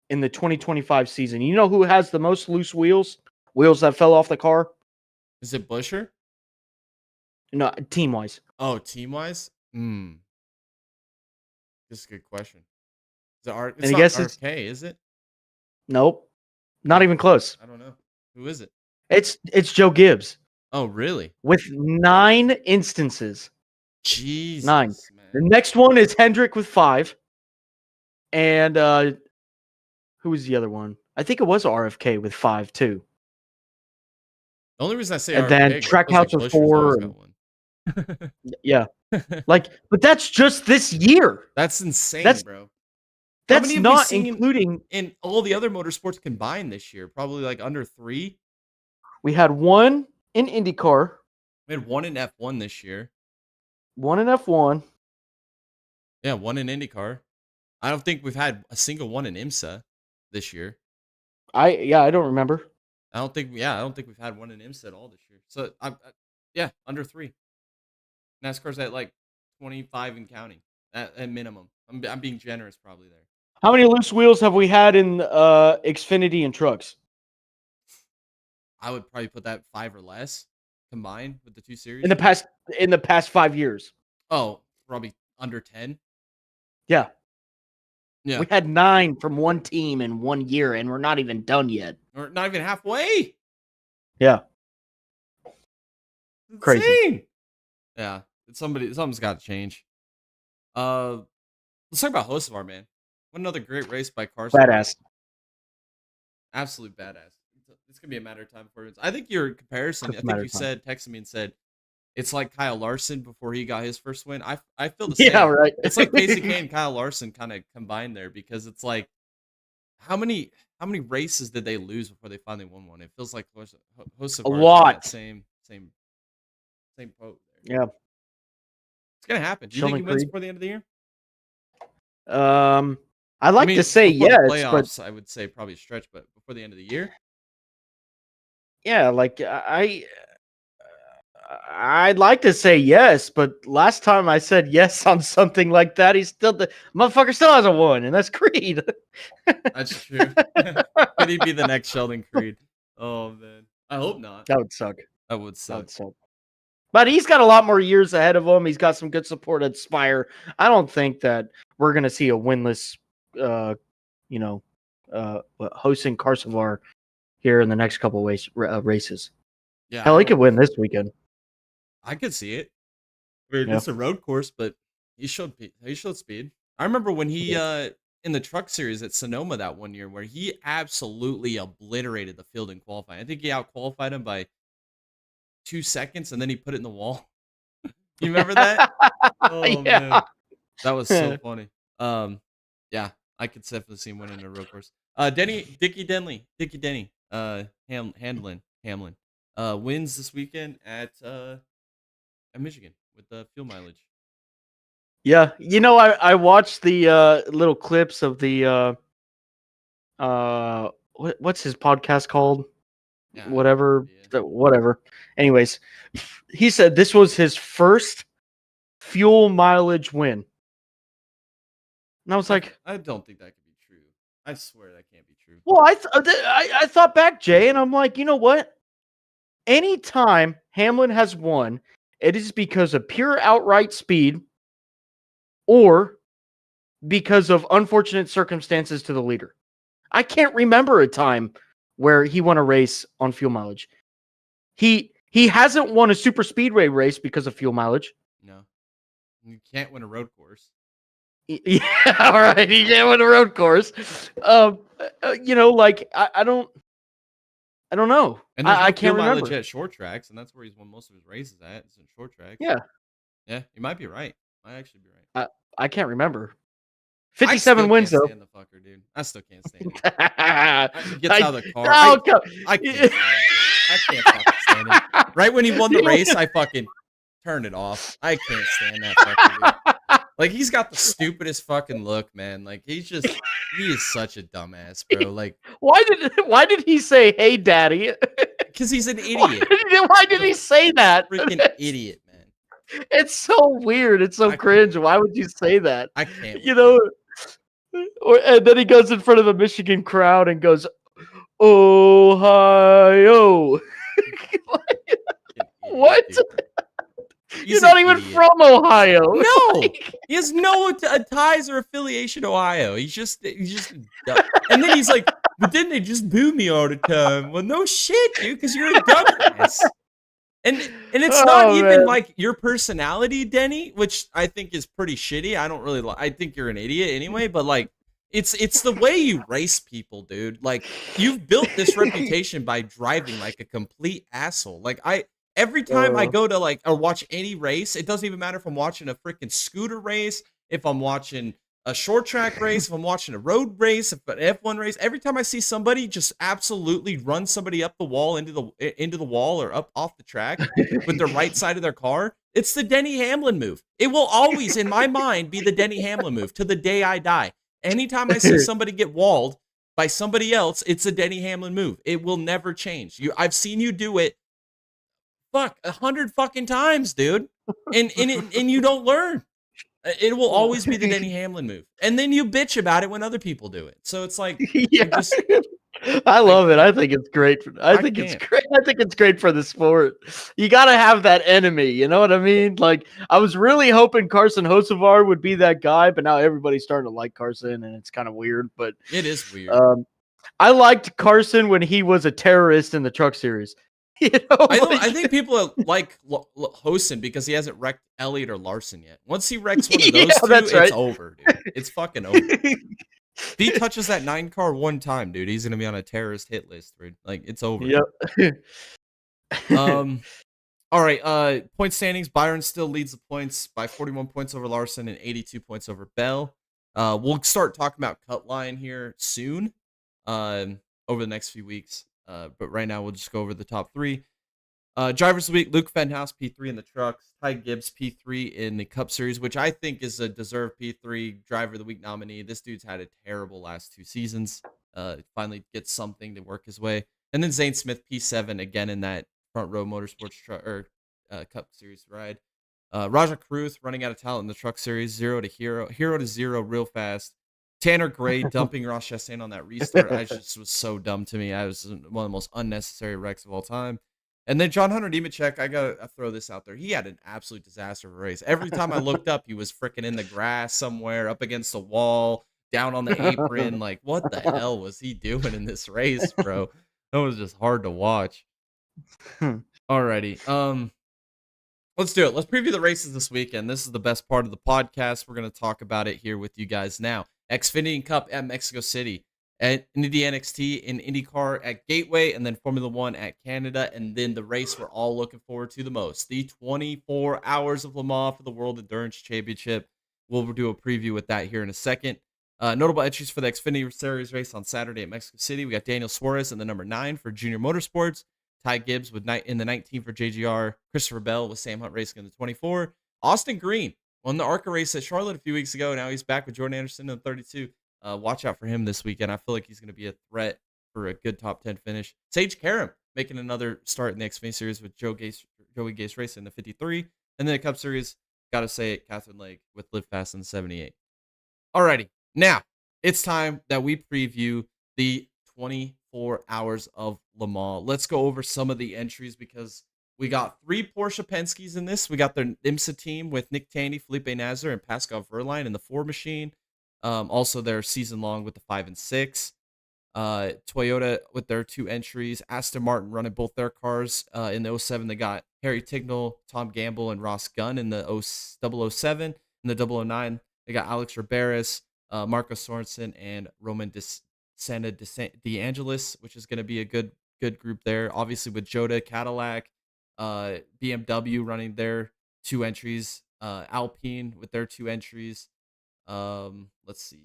in the 2025 season. You know who has the most loose wheels? Wheels that fell off the car? Is it Busher? No, team wise. Oh, team wise. This is a good question. It's And I not guess it's RFK, is it? nope, not even close. I don't know. Who is it? It's Joe Gibbs Oh, really? with 9 instances. 9. Jesus, The man. next one is Hendrick with 5. And who was the other one? I think it was RFK with 5 too. The only reason I say And then RFK because it feels Trackhouse like with Busher's always 4 got and one. yeah. Like, but that's just this year. That's insane, That's bro. How that's many have we not seen including in all the other motorsports combined this year? Probably like under 3. we had 1 in IndyCar, We had 1 in F1 this year. 1 in F1. Yeah, 1 in IndyCar. I don't think we've had a single one in IMSA this year. I don't remember. I don't think we've had one in IMSA at all this year. So yeah, under 3. NASCAR's at like 25 and counting at minimum. I'm being generous probably there. How many loose wheels have we had in Xfinity and trucks? I would probably put that 5 or less combined with the 2 series. In the past 5 years. Oh, probably under 10. Yeah. Yeah. We had 9 from one team in 1 year, and we're not even done yet. Or not even halfway. Yeah. It's Crazy. insane. Yeah. Something's got to change. Let's talk about Hocevar, man. What another great race by Carson. Badass. Absolute badass. It's gonna be a matter of time before it's. I think your comparison. I think you texted me and said it's like Kyle Larson before he got his first win. I feel the same. Yeah, right. It's like Casey Kane and Kyle Larson kind of combined there because it's like how many races did they lose before they finally won one? It feels like Hocevar A lot. Same boat there. Yeah. It's gonna happen. Do you think he wins before the end of the year? I I like to mean, say before the yes, but playoffs, I would say probably stretch, but before the end of the year, yeah, like I'd like to say yes, but last time I said yes on something like that, he's still the motherfucker still hasn't won, and that's Creed. that's true. Could he be the next Sheldon Creed? Oh man, I hope not. That would suck. That would That suck. would suck. But he's got a lot more years ahead of him. He's got some good support at Spire. I don't think that we're going to see a winless, you know, hosting Carsovar here in the next couple races. Yeah, I Hell, he don't. could win this weekend. I could see it. I mean, Yeah. it's a road course, but he showed speed. I remember when he in the truck series at Sonoma that one year where he absolutely obliterated the field in qualifying. I think he out qualified him by 2 seconds, and then he put it in the wall. You remember that? Oh man, Yeah. that was so funny. Yeah, I could definitely see him winning a road course. Dickie Denny, Hamlin, wins this weekend at Michigan with the fuel mileage. Yeah. I watched the little clips of the what's his podcast called? Yeah, I have no Whatever. idea. Whatever. Anyways, he said this was his first fuel mileage win. And I was like, I don't think that could be true. I swear that can't be true. well, I thought back, Jay, and I'm like, you know what? Anytime Hamlin has won, it is because of pure outright speed or because of unfortunate circumstances to the leader. I can't remember a time where he won a race on fuel mileage. He hasn't won a super speedway race because of fuel mileage. No, you can't win a road course. Yeah, all right. He can't win a road course. Like I don't know. And there's no I fuel can't mileage remember. at short tracks, and that's where he's won most of his races at. It's in short tracks. Yeah, Yeah, you might be right. Might actually be right. I can't remember. I 57 still wins can't though. stand the fucker, dude. I still can't stand him. He gets I, out of the car. oh, I can't stand him. I can't fucking stand him. Right when he won the race, I fucking turned it off. I can't stand that fucker, dude. Like, he's got the stupidest fucking look, man. Like, he is such a dumbass, bro. Like, why did he say, "Hey, daddy"? because he's an idiot. Why did he say that? Freaking idiot, man. It's so weird. It's so cringe. Why would you say that? I can't. And then he goes in front of the Michigan crowd and goes, "Ohio." What? Dude. You're not even from Ohio. No, he has no ties or affiliation to Ohio. He's just, and then he's like, but then they just boo me all the time. Well, no shit, dude, because you're a dumbass. And it's not even like your personality, Denny, which I think is pretty shitty. I don't really I think you're an idiot anyway, but like it's the way you race people, dude. Like, you've built this reputation by driving like a complete asshole. Like, every time I go to like or watch any race, it doesn't even matter if I'm watching a freaking scooter race, if I'm watching a short track race, if I'm watching a road race, if an F1 race, every time I see somebody just absolutely run somebody up the wall into the wall or up off the track with the right side of their car, it's the Denny Hamlin move. It will always, in my mind, be the Denny Hamlin move to the day I die. Anytime I see somebody get walled by somebody else, it's a Denny Hamlin move. It will never change. I've seen you do it 100 fucking times, dude. And you don't learn. It will always be the Denny Hamlin move. And then you bitch about it when other people do it. So it's like, yeah. I love it. I think it's great. I think it's great. I think it's great for the sport. You got to have that enemy. You know what I mean? Like, I was really hoping Carson Hocevar would be that guy, but now everybody's starting to like Carson, and it's kind of weird. But it is weird. I liked Carson when he was a terrorist in the truck series. You know, I think people like Hosen because he hasn't wrecked Elliott or Larson yet. Once he wrecks one of those two, it's over, dude. It's fucking over. If he touches that 9 car one time, dude, he's gonna be on a terrorist hit list, dude. Like, it's over. Yep. All right. Point standings. Byron still leads the points by 41 points over Larson and 82 points over Bell. We'll start talking about cut line here soon. Over the next few weeks. But right now we'll just go over the top three. Drivers of the week: Luke Fenhouse, P3 in the trucks; Ty Gibbs, P3 in the Cup Series, which I think is a deserved P3 driver of the week nominee. This dude's had a terrible last 2 seasons. Finally gets something to work his way. And then Zane Smith, P7 again in that front row motorsports truck or Cup Series ride. Raja Cruz running out of talent in the truck series, 0 to 0 real fast. Tanner Gray dumping Ross Chastain on that restart. I just was so dumb to me. I was one of the most unnecessary wrecks of all time. And then John Hunter Nemechek, I gotta throw this out there. He had an absolute disaster of a race. Every time I looked up, he was freaking in the grass somewhere, up against the wall, down on the apron. Like, what the hell was he doing in this race, bro? That was just hard to watch. Alrighty. Let's do it. Let's preview the races this weekend. This is the best part of the podcast. We're going to talk about it here with you guys now. Xfinity Cup at Mexico City, at Indy NXT in IndyCar at Gateway, and then Formula One at Canada, and then the race we're all looking forward to the most, the 24 Hours of Le Mans for the World Endurance Championship. We'll do a preview with that here in a second. Notable entries for the Xfinity Series race on Saturday at Mexico City. We got Daniel Suarez in the number 9 for Junior Motorsports. Ty Gibbs with in the 19 for JGR. Christopher Bell with Sam Hunt Racing in the 24. Austin Green won the ARCA race at Charlotte a few weeks ago. Now he's back with Jordan Anderson in the 32. Watch out for him this weekend. I feel like he's going to be a threat for a good top 10 finish. Sage Karam making another start in the Xfinity Series with Joey Gase Racing in the 53. And then the Cup Series, got to say it, Catherine Lake with Live Fast in the 78. Alrighty, now it's time that we preview the 24 Hours of Le Mans. Let's go over some of the entries because we got 3 Porsche Penske's in this. We got their IMSA team with Nick Tandy, Felipe Nasr, and Pascal Wehrlein in the 4 machine. Also, their season long with the 5 and 6. Toyota with their 2 entries. Aston Martin running both their cars. In the 07, they got Harry Tignall, Tom Gamble, and Ross Gunn. In the 007, in the 009, they got Alex Riberas, Marco Sorensen, and Roman Santa DeAngelis, which is going to be a good group there. Obviously, with Jota, Cadillac, BMW running their 2 entries. Alpine with their 2 entries. Let's see.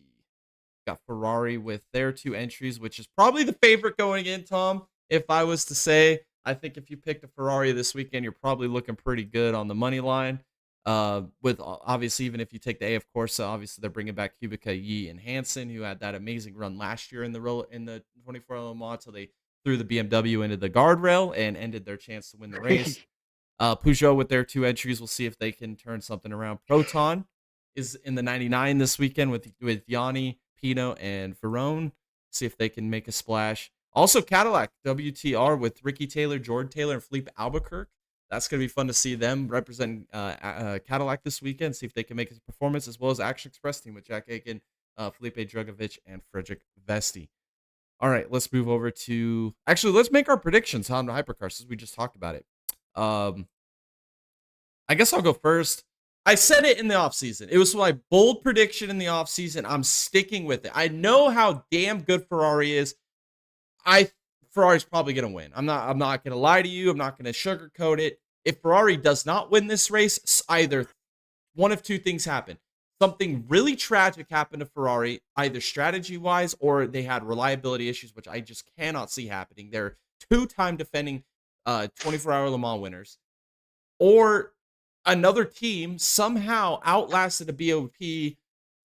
Got Ferrari with their 2 entries, which is probably the favorite going in, Tom. If I was to say, I think if you picked a Ferrari this weekend, you're probably looking pretty good on the money line. With obviously, even if you take the AF Corsa, obviously they're bringing back Kubica, Yi, and Hansen, who had that amazing run last year in the 24 Le Mans till they threw the BMW into the guardrail and ended their chance to win the race. Peugeot with their 2 entries, we'll see if they can turn something around. Proton is in the 99 this weekend with Yanni, Pino, and Verone. See if they can make a splash. Also, Cadillac WTR with Ricky Taylor, Jordan Taylor, and Philippe Albuquerque. That's going to be fun to see them represent Cadillac this weekend, see if they can make a performance, as well as Action Express team with Jack Aiken, Felipe Drugovich, and Frederick Vesti. All right, let's move over to... Actually, let's make our predictions on the hypercars, since we just talked about it. I guess I'll go first. I said it in the offseason. It was my bold prediction in the offseason. I'm sticking with it. I know how damn good Ferrari is. Ferrari's probably going to win. I'm not going to lie to you. I'm not going to sugarcoat it. If Ferrari does not win this race, either one of 2 things happen. Something really tragic happened to Ferrari, either strategy-wise or they had reliability issues, which I just cannot see happening. They're 2-time defending 24-hour Le Mans winners. Or another team somehow outlasted a BOP,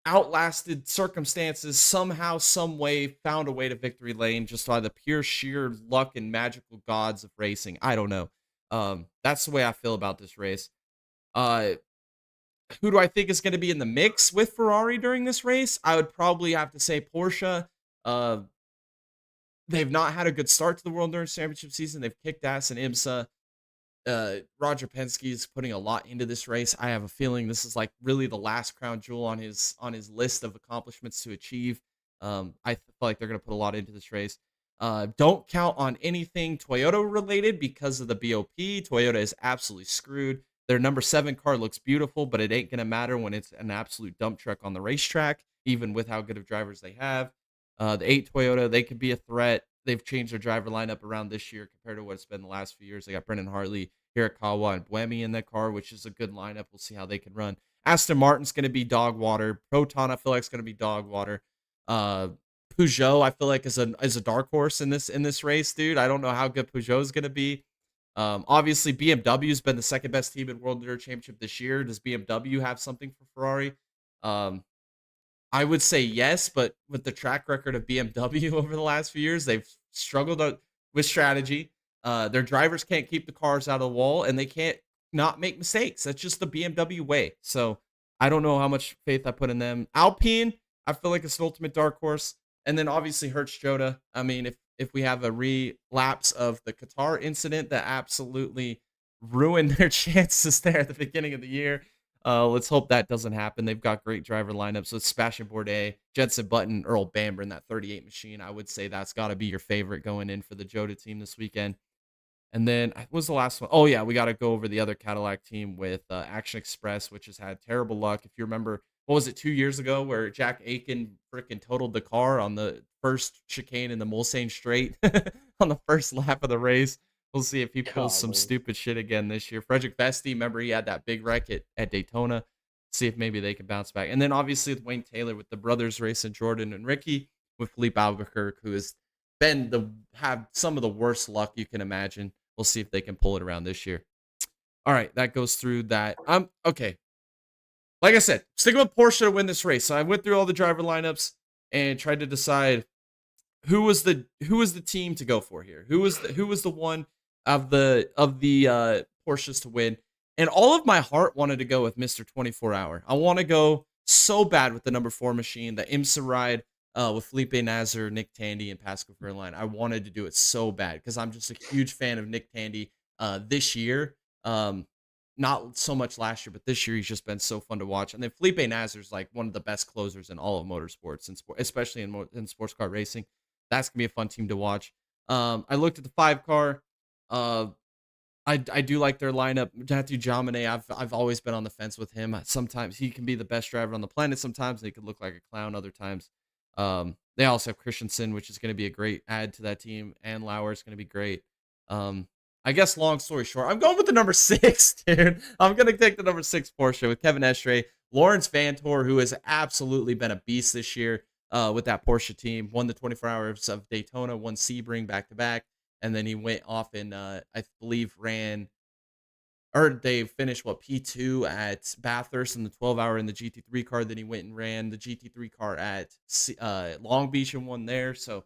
outlasted circumstances, somehow, some way, found a way to victory lane just by the pure sheer luck and magical gods of racing. I don't know. That's the way I feel about this race. Who do I think is going to be in the mix with Ferrari during this race? I would probably have to say Porsche. They've not had a good start to the World Endurance Championship season. They've kicked ass in IMSA. Roger Penske is putting a lot into this race. I have a feeling this is like really the last crown jewel on his list of accomplishments to achieve. I feel like they're going to put a lot into this race. Don't count on anything Toyota related because of the BOP. Toyota is absolutely screwed. Their number 7 car looks beautiful, but it ain't going to matter when it's an absolute dump truck on the racetrack, even with how good of drivers they have. The 8 Toyota, they could be a threat. They've changed their driver lineup around this year compared to what it's been the last few years. They got Brendan Hartley, Hirakawa, and Buemi in that car, which is a good lineup. We'll see how they can run. Aston Martin's going to be dog water. Proton, I feel like, is going to be dog water. Peugeot, I feel like, is a dark horse in this race, dude. I don't know how good Peugeot is going to be. Obviously, BMW has been the second best team in World Enduro Championship this year. Does BMW have something for Ferrari? Um, I would say yes, but with the track record of BMW over the last few years, they've struggled with strategy. Their drivers can't keep the cars out of the wall, and they can't not make mistakes. That's just the BMW way. So I don't know how much faith I put in them. Alpine, I feel like it's an ultimate dark horse, and then obviously Hertz Joda. I mean, if we have a relapse of the Qatar incident that absolutely ruined their chances there at the beginning of the year, let's hope that doesn't happen. They've got great driver lineups with Sebastian Bourdais, Jenson Button, Earl Bamber in that 38 machine. I would say that's got to be your favorite going in for the Joda team this weekend. And then what was the last one? Oh yeah, we got to go over the other Cadillac team with Action Express, which has had terrible luck. If you remember, what was it 2 years ago where Jack Aiken freaking totaled the car on the first chicane in the Mulsanne Straight on the first lap of the race. We'll see if he pulls some stupid shit again this year. Frederick Vesti, remember he had that big wreck at Daytona. See if maybe they can bounce back. And then obviously with Wayne Taylor with the brothers racing Jordan and Ricky, with Philippe Albuquerque, who has have some of the worst luck you can imagine. We'll see if they can pull it around this year. All right, that goes through that. Okay. Like I said, sticking with Porsche to win this race. So I went through all the driver lineups and tried to decide who was the team to go for here. Who was the one of the Porsches to win. And all of my heart wanted to go with Mr. 24 Hour. I want to go so bad with the number 4 machine, the IMSA ride with Felipe Nasr, Nick Tandy, and Pascal Wehrlein. I wanted to do it so bad because I'm just a huge fan of Nick Tandy this year. Not so much last year, but this year he's just been so fun to watch. And then Felipe Nasr is like one of the best closers in all of motorsports, and especially in sports car racing. That's gonna be a fun team to watch. I looked at the 5 car. I do like their lineup. Mathieu Jaminet, I've always been on the fence with him. Sometimes he can be the best driver on the planet. Sometimes he could look like a clown. Other times, they also have Christensen, which is going to be a great add to that team, and Lauer is going to be great. I guess long story short, I'm going with the number 6, dude. I'm going to take the number 6 Porsche with Kevin Estre, Lawrence Vantor, who has absolutely been a beast this year with that Porsche team. Won the 24 Hours of Daytona, won Sebring back to back. And then he went off and I believe they finished P2 at Bathurst in the 12-hour in the GT3 car. Then he went and ran the GT3 car at Long Beach and won there. So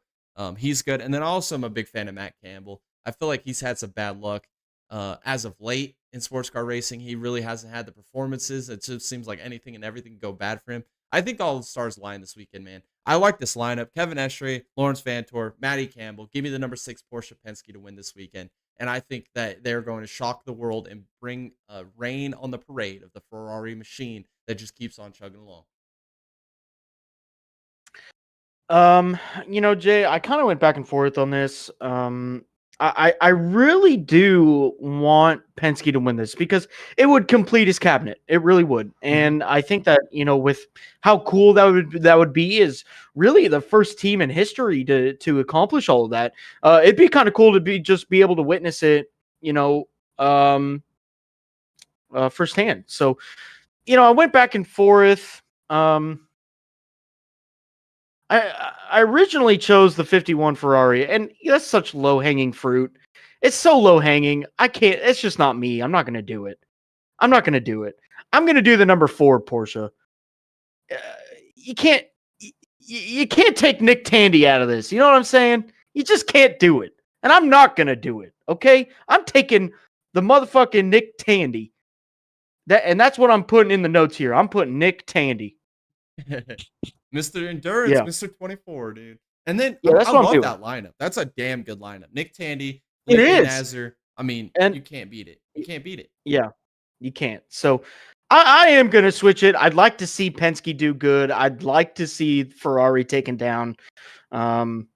he's good. And then also I'm a big fan of Matt Campbell. I feel like he's had some bad luck as of late in sports car racing. He really hasn't had the performances. It just seems like anything and everything go bad for him. I think all the stars line this weekend, man. I like this lineup. Kevin Estre, Lawrence Vantor, Matty Campbell. Give me the number 6 Porsche Penske to win this weekend. And I think that they're going to shock the world and bring rain on the parade of the Ferrari machine that just keeps on chugging along. Jay, I kind of went back and forth on this. I really do want Penske to win this because it would complete his cabinet. It really would. And I think that, with how cool that would be is really the first team in history to accomplish all of that. It'd be kind of cool to be able to witness it, firsthand. So, I went back and forth. I originally chose the 51 Ferrari, and that's such low-hanging fruit. It's so low-hanging. I can't. It's just not me. I'm not going to do it. I'm going to do the number 4 Porsche. You can't take Nick Tandy out of this. You know what I'm saying? You just can't do it. And I'm not going to do it. Okay? I'm taking the motherfucking Nick Tandy. That's what I'm putting in the notes here. I'm putting Nick Tandy. Mr. Endurance, yeah. Mr. 24, dude. And then I love that lineup. That's a damn good lineup. Nick Tandy, it is. Nazar. I mean, you can't beat it. You can't beat it. Yeah, you can't. So I am going to switch it. I'd like to see Penske do good. I'd like to see Ferrari taken down. I'm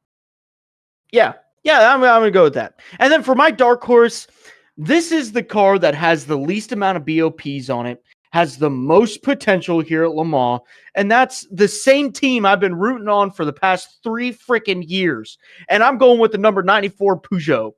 going to go with that. And then for my dark horse, this is the car that has the least amount of BOPs on it, has the most potential here at Le Mans, and that's the same team I've been rooting on for the past 3 freaking years. And I'm going with the number 94 Peugeot.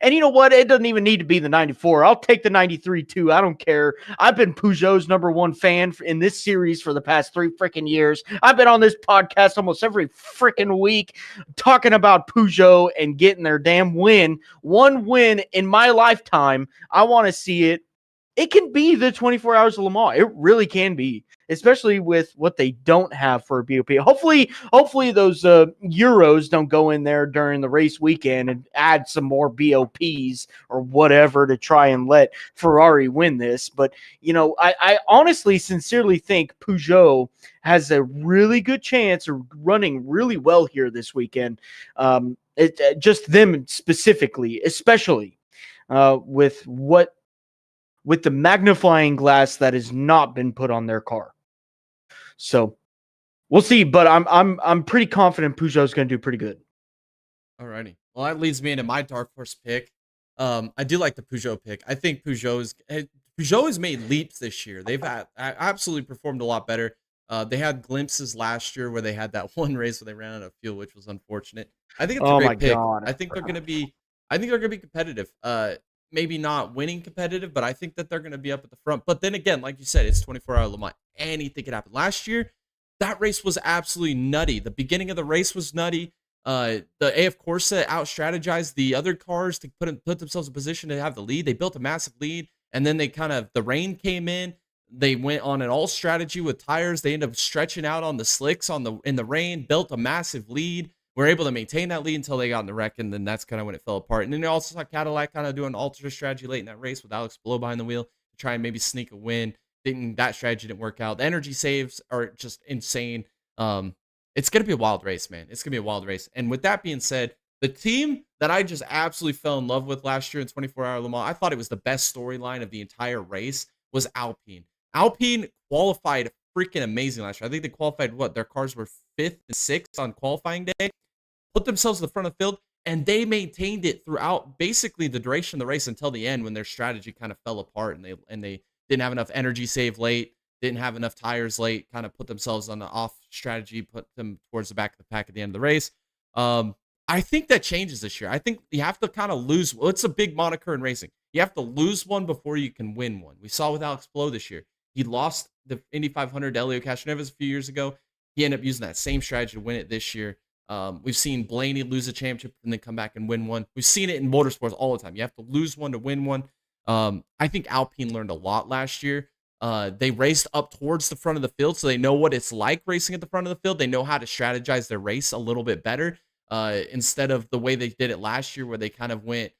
And you know what? It doesn't even need to be the 94. I'll take the 93 too. I don't care. I've been Peugeot's #1 fan in this series for the past 3 freaking years. I've been on this podcast almost every freaking week talking about Peugeot and getting their damn win. One win in my lifetime. I want to see it. It can be the 24 Hours of Le Mans. It really can be, especially with what they don't have for a BOP. Hopefully those Euros don't go in there during the race weekend and add some more BOPs or whatever to try and let Ferrari win this. But, I honestly, sincerely think Peugeot has a really good chance of running really well here this weekend. Just them specifically, especially with the magnifying glass that has not been put on their car. So we'll see, but I'm pretty confident Peugeot's going to do pretty good. Alrighty. Well, that leads me into my dark horse pick. I do like the Peugeot pick. I think Peugeot has made leaps this year. They've absolutely performed a lot better. They had glimpses last year where they had that one race where they ran out of fuel, which was unfortunate. I think it's a great pick. God. I think they're going to be competitive. Maybe not winning competitive, but I think that they're going to be up at the front. But then again, like you said, it's 24-hour Le Mans. Anything could happen. Last year, that race was absolutely nutty. The beginning of the race was nutty. The AF Corsa out-strategized the other cars to put themselves in position to have the lead. They built a massive lead, and then the rain came in. They went on an all strategy with tires. They ended up stretching out on the slicks in the rain, built a massive lead. Were able to maintain that lead until they got in the wreck, and then that's kind of when it fell apart. And then you also saw Cadillac kind of do an ultra strategy late in that race with Alex Below behind the wheel to try and maybe sneak a win. That strategy didn't work out. The energy saves are just insane. It's going to be a wild race, man. It's going to be a wild race. And with that being said, the team that I just absolutely fell in love with last year in 24-hour Le Mans, I thought it was the best storyline of the entire race, was Alpine. Alpine qualified freaking amazing last year. I think they qualified, their cars were 5th and 6th on qualifying day. Put themselves in the front of the field, and they maintained it throughout basically the duration of the race until the end when their strategy kind of fell apart and they didn't have enough energy save late, didn't have enough tires late, kind of put themselves on the off strategy, put them towards the back of the pack at the end of the race. I think that changes this year. I think you have to kind of lose. Well, it's a big moniker in racing. You have to lose one before you can win one. We saw with Alex Blow this year. He lost the Indy 500 to Elio Castroneves a few years ago. He ended up using that same strategy to win it this year. We've seen Blaney lose a championship and then come back and win one. We've seen it in motorsports all the time. You have to lose one to win one. I think Alpine learned a lot last year. They raced up towards the front of the field, so they know what it's like racing at the front of the field. They know how to strategize their race a little bit better instead of the way they did it last year where they kind of went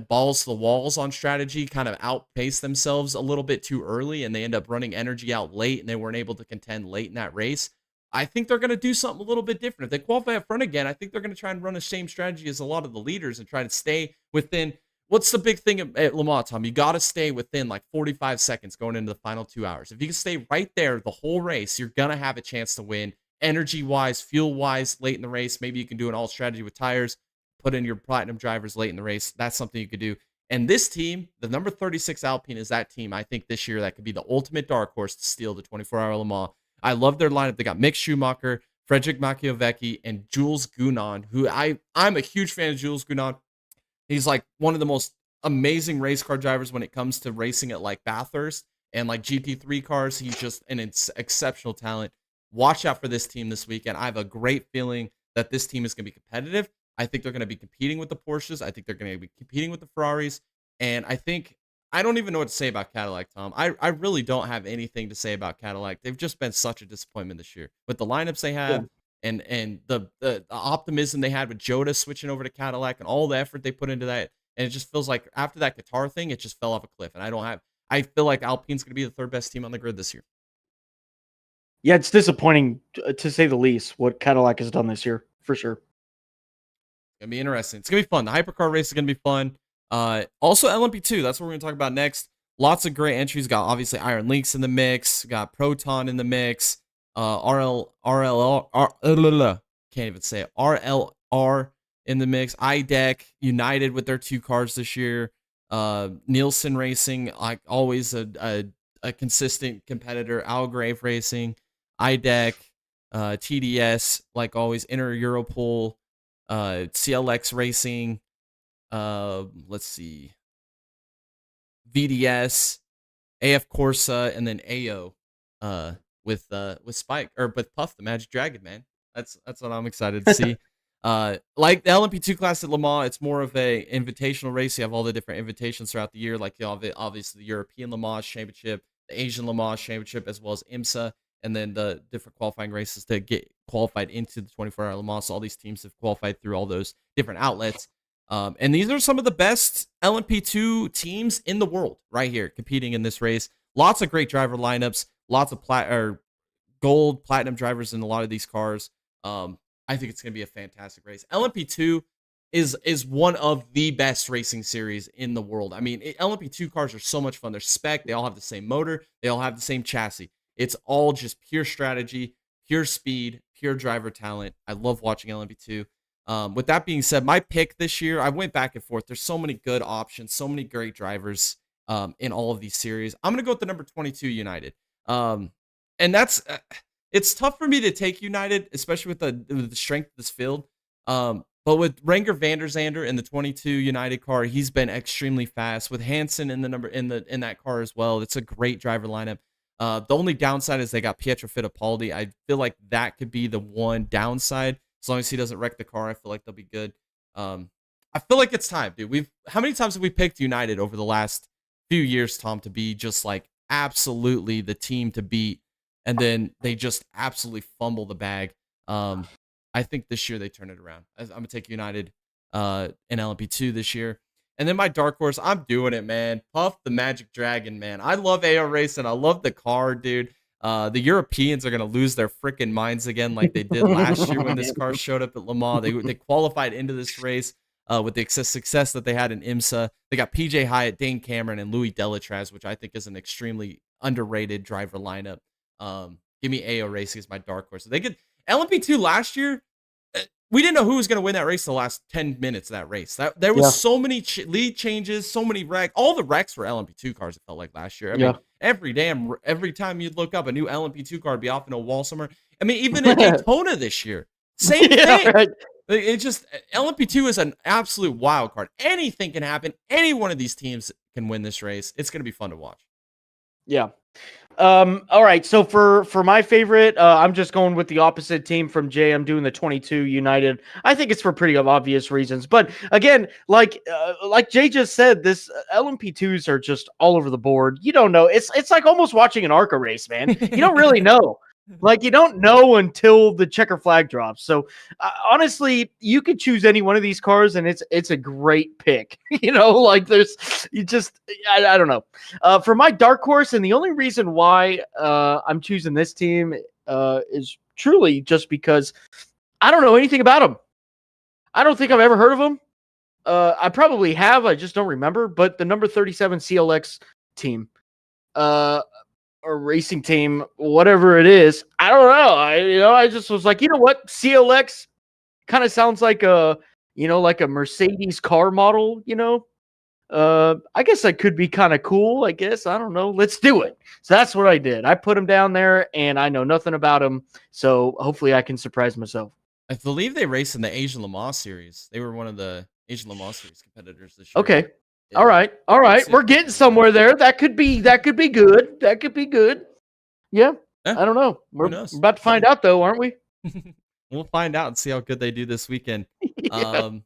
balls to the walls on strategy, kind of outpaced themselves a little bit too early, and they end up running energy out late, and they weren't able to contend late in that race. I think they're going to do something a little bit different. If they qualify up front again, I think they're going to try and run the same strategy as a lot of the leaders and try to stay within. What's the big thing at Le Mans, Tom? You got to stay within like 45 seconds going into the final 2 hours. If you can stay right there the whole race, you're going to have a chance to win energy-wise, fuel-wise late in the race. Maybe you can do an all strategy with tires, put in your platinum drivers late in the race. That's something you could do. And this team, the number 36 Alpine, is that team, I think, this year that could be the ultimate dark horse to steal the 24-hour Le Mans. I love their lineup. They got Mick Schumacher, Frederick Machiavecchi, and Jules Gounon, who I'm a huge fan of Jules Gounon. He's like one of the most amazing race car drivers when it comes to racing at like Bathurst and like GT3 cars. He's just an exceptional talent. Watch out for this team this weekend. I have a great feeling that this team is going to be competitive. I think they're going to be competing with the Porsches. I think they're going to be competing with the Ferraris. And I don't even know what to say about Cadillac, Tom. I really don't have anything to say about Cadillac. They've just been such a disappointment this year with the lineups they have and the optimism they had with Jota switching over to Cadillac and all the effort they put into that. And it just feels like after that guitar thing, it just fell off a cliff. And I feel like Alpine's going to be the third best team on the grid this year. Yeah, it's disappointing to say the least what Cadillac has done this year, for sure. It's going to be interesting. It's going to be fun. The hypercar race is going to be fun. Also LMP2, that's what we're going to talk about next. Lots of great entries. Got obviously Iron Lynx in the mix. Got Proton in the mix. Can't even say it. RLR in the mix. IDEC United with their 2 cars this year. Nielsen Racing, like always a consistent competitor. Algrave Racing. IDEC. TDS, like always. Inter Europol. CLX Racing. Let's see, VDS, AF Corsa, and then AO with Spike or with Puff the Magic Dragon, man. That's what I'm excited to see. Like the LMP2 class at Le Mans, it's more of a invitational race. You have all the different invitations throughout the year, like obviously the European Le Mans Championship, the Asian Le Mans Championship, as well as IMSA, and then the different qualifying races to get qualified into the 24-hour Le Mans. So all these teams have qualified through all those different outlets. And these are some of the best LMP2 teams in the world right here competing in this race. Lots of great driver lineups, lots of gold, platinum drivers in a lot of these cars. I think it's going to be a fantastic race. LMP2 is one of the best racing series in the world. I mean, LMP2 cars are so much fun. They're spec. They all have the same motor. They all have the same chassis. It's all just pure strategy, pure speed, pure driver talent. I love watching LMP2. With that being said, my pick this year, I went back and forth. There's so many good options, so many great drivers in all of these series. I'm going to go with the number 22 United. And that's it's tough for me to take United, especially with the strength of this field. But with Renger van der Zande in the 22 United car, he's been extremely fast. With Hansen in that car as well, it's a great driver lineup. The only downside is they got Pietro Fittipaldi. I feel like that could be the one downside. As long as he doesn't wreck the car, I feel like they'll be good. I feel like it's time, dude. How many times have we picked United over the last few years, Tom, to be just like absolutely the team to beat, and then they just absolutely fumble the bag. I think this year they turn it around. I'm gonna take United in LMP2 this year. And then my dark horse, I'm doing it, man. Puff the Magic Dragon, man. I love AO Racing. I love the car, dude. The Europeans are going to lose their freaking minds again like they did last year when this car showed up at Le Mans. They qualified into this race with the success that they had in IMSA. They got PJ Hyatt, Dane Cameron, and Louis Delatraz, which I think is an extremely underrated driver lineup. Give me AO Racing as my dark horse. They could LMP2 last year. We didn't know who was going to win that race the last 10 minutes of that race. There was so many lead changes, so many wrecks. All the wrecks were LMP2 cars, it felt like last year. I mean, every time you'd look up, a new LMP2 car would be off in a wall somewhere. I mean, even in Daytona this year, same thing. Right. It just LMP2 is an absolute wild card. Anything can happen. Any one of these teams can win this race. It's going to be fun to watch. Yeah. All right. So for my favorite, I'm just going with the opposite team from Jay. I'm doing the 22 United. I think it's for pretty obvious reasons. But again, like Jay just said, this LMP2s are just all over the board. You don't know. It's like almost watching an ARCA race, man. You don't really know. Like, you don't know until the checker flag drops. So honestly, you could choose any one of these cars and it's a great pick. You know, like I don't know. For my dark horse, and the only reason why I'm choosing this team is truly just because I don't know anything about them. I don't think I've ever heard of them. I probably have. I just don't remember. But the number 37 CLX team. Or racing team, whatever it is. I don't know. I just was like, you know what? CLX kind of sounds like like a Mercedes car model, I guess that could be kind of cool, I guess. I don't know. Let's do it. So that's what I did. I put them down there and I know nothing about them. So hopefully I can surprise myself. I believe they raced in the Asian Le Mans series. They were one of the Asian Le Mans series competitors this year. Okay. Yeah. All right. We're getting somewhere there. That could be good. That could be good. Yeah. I don't know. We're about to find out though, aren't we? We'll find out and see how good they do this weekend. Yeah. And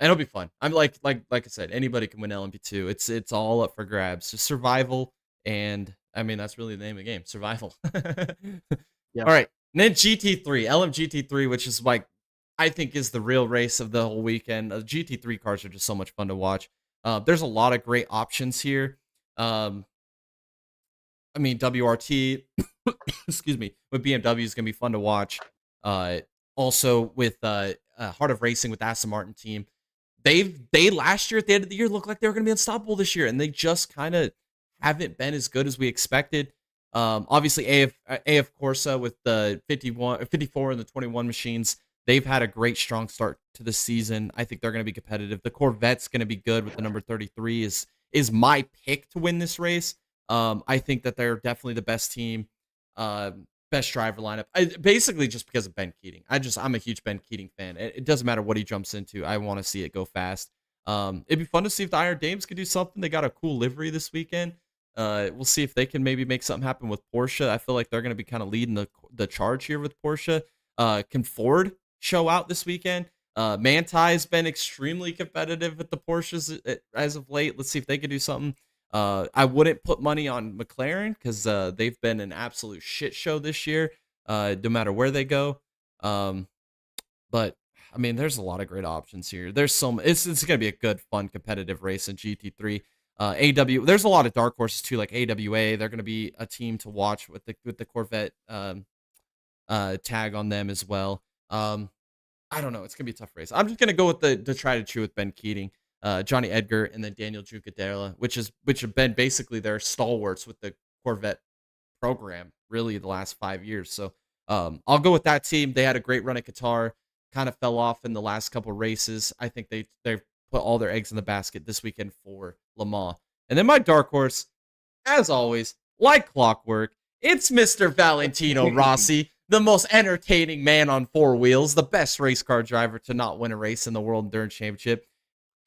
it'll be fun. I'm like I said, anybody can win LMP2. It's all up for grabs. Just survival, and I mean that's really the name of the game. Survival. Yeah. All right. And then GT3, LMGT3, which is like I think is the real race of the whole weekend. GT3 cars are just so much fun to watch. There's a lot of great options here. I mean, WRT, excuse me, with BMW is going to be fun to watch. Also with Heart of Racing with Aston Martin team. They last year at the end of the year looked like they were going to be unstoppable this year, and they just kind of haven't been as good as we expected. Obviously, AF Corsa with the 54 and the 21 machines. They've had a great, strong start to the season. I think they're going to be competitive. The Corvette's going to be good with the number 33 is my pick to win this race. I think that they're definitely the best team, best driver lineup. Basically, just because of Ben Keating. I'm a huge Ben Keating fan. It doesn't matter what he jumps into. I want to see it go fast. It'd be fun to see if the Iron Dames could do something. They got a cool livery this weekend. We'll see if they can maybe make something happen with Porsche. I feel like they're going to be kind of leading the charge here with Porsche. Can Ford show out this weekend? Manti's been extremely competitive with the Porsches as of late. Let's see if they can do something. I wouldn't put money on McLaren because they've been an absolute shit show this year, no matter where they go. But I mean, there's a lot of great options here. There's it's going to be a good, fun, competitive race in GT3. There's a lot of dark horses too, like AWA. They're going to be a team to watch with the Corvette tag on them as well. I don't know. It's going to be a tough race. I'm just going to go with the try to chew with Ben Keating, Johnny Edgar, and then Daniel Giucadella, which have been basically their stalwarts with the Corvette program really the last 5 years. So I'll go with that team. They had a great run at Qatar, kind of fell off in the last couple races. I think they put all their eggs in the basket this weekend for Le Mans. And then my dark horse, as always, like clockwork, it's Mr. Valentino Rossi, the most entertaining man on four wheels, the best race car driver to not win a race in the World Endurance Championship.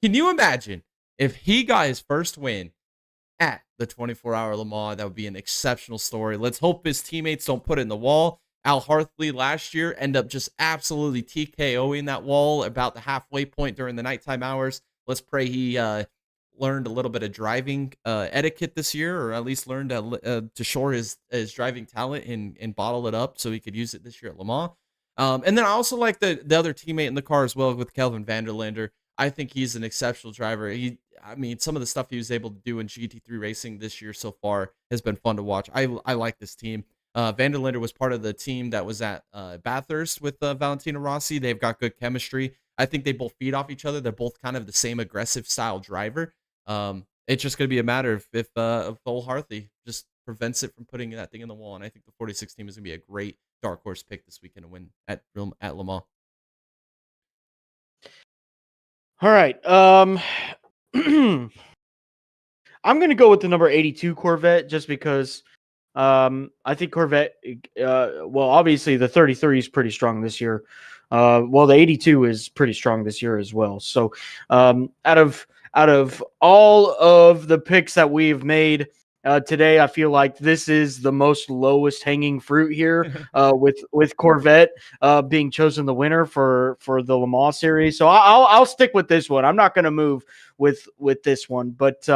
Can you imagine if he got his first win at the 24-hour Le Mans? That would be an exceptional story. Let's hope his teammates don't put it in the wall. Al Hartley last year ended up just absolutely TKOing that wall about the halfway point during the nighttime hours. Let's pray he learned a little bit of driving etiquette this year, or at least learned to shore his driving talent and bottle it up so he could use it this year at Le Mans. And then I also like the other teammate in the car as well with Kelvin Vanderlander. I think he's an exceptional driver. Some of the stuff he was able to do in GT3 racing this year so far has been fun to watch. I like this team. Vanderlander was part of the team that was at Bathurst with Valentino Rossi. They've got good chemistry. I think they both feed off each other. They're both kind of the same aggressive style driver. It's just going to be a matter of if old Hartley just prevents it from putting that thing in the wall. And I think the 46 team is going to be a great dark horse pick this weekend to win at Le Mans. All right. I'm going to go with the number 82 Corvette just because I think Corvette, obviously the 33 is pretty strong this year. The 82 is pretty strong this year as well. So out of all of the picks that we've made today, I feel like this is the most lowest hanging fruit here with Corvette being chosen the winner for the Le Mans series. So I'll stick with this one. I'm not going to move with this one, but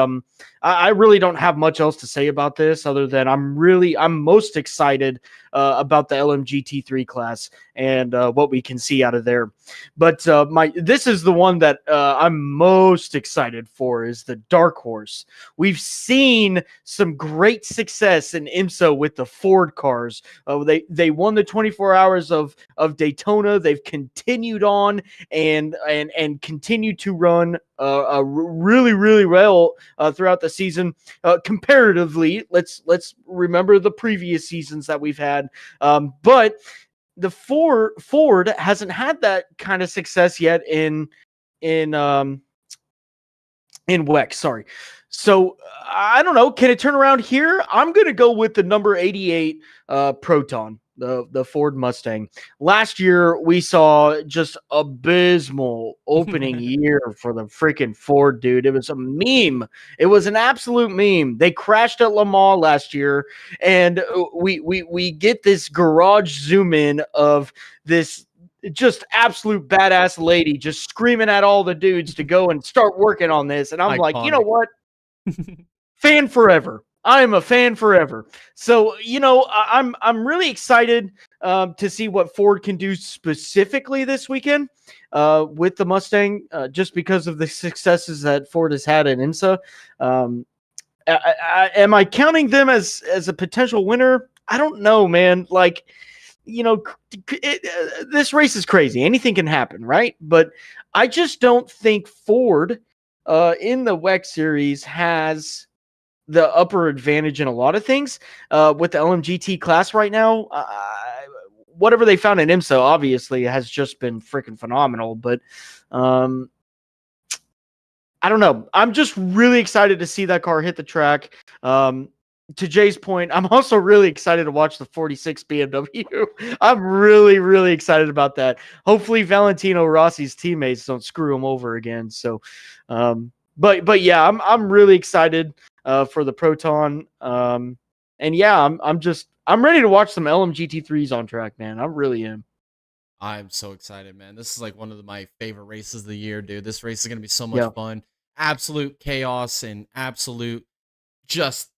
I really don't have much else to say about this other than I'm most excited about the LMGT3 class and what we can see out of there. But this is the one that I'm most excited for is the dark horse. We've seen some great success in IMSA with the Ford cars. They won the 24 hours of Daytona. They've continued on and continued to run really, really well throughout the season. Comparatively, let's remember the previous seasons that we've had. But the Ford hasn't had that kind of success yet in WEC. Sorry. So I don't know. Can it turn around here? I'm going to go with the number 88 Proton, the Ford Mustang. Last year, we saw just abysmal opening year for the freaking Ford, dude. It was a meme. It was an absolute meme. They crashed at Le Mans last year, and we get this garage zoom in of this just absolute badass lady just screaming at all the dudes to go and start working on this. And I'm like, you know what? Fan forever. I am a fan forever. So, I'm really excited to see what Ford can do specifically this weekend with the Mustang, just because of the successes that Ford has had in IMSA. Am I counting them as a potential winner? I don't know, man. Like, this race is crazy. Anything can happen, right? But I just don't think Ford in the WEC series has the upper advantage in a lot of things with the LMGT class right now. Whatever they found in IMSA obviously has just been freaking phenomenal, but I don't know. I'm just really excited to see that car hit the track. to Jay's point, I'm also really excited to watch the 46 BMW. I'm really, really excited about that. Hopefully, Valentino Rossi's teammates don't screw him over again. So, but yeah, I'm really excited for the Proton. And yeah, I'm ready to watch some LMGT3s on track, man. I really am. I'm so excited, man. This is like one of my favorite races of the year, dude. This race is going to be so much Yeah. fun. Absolute chaos and absolute just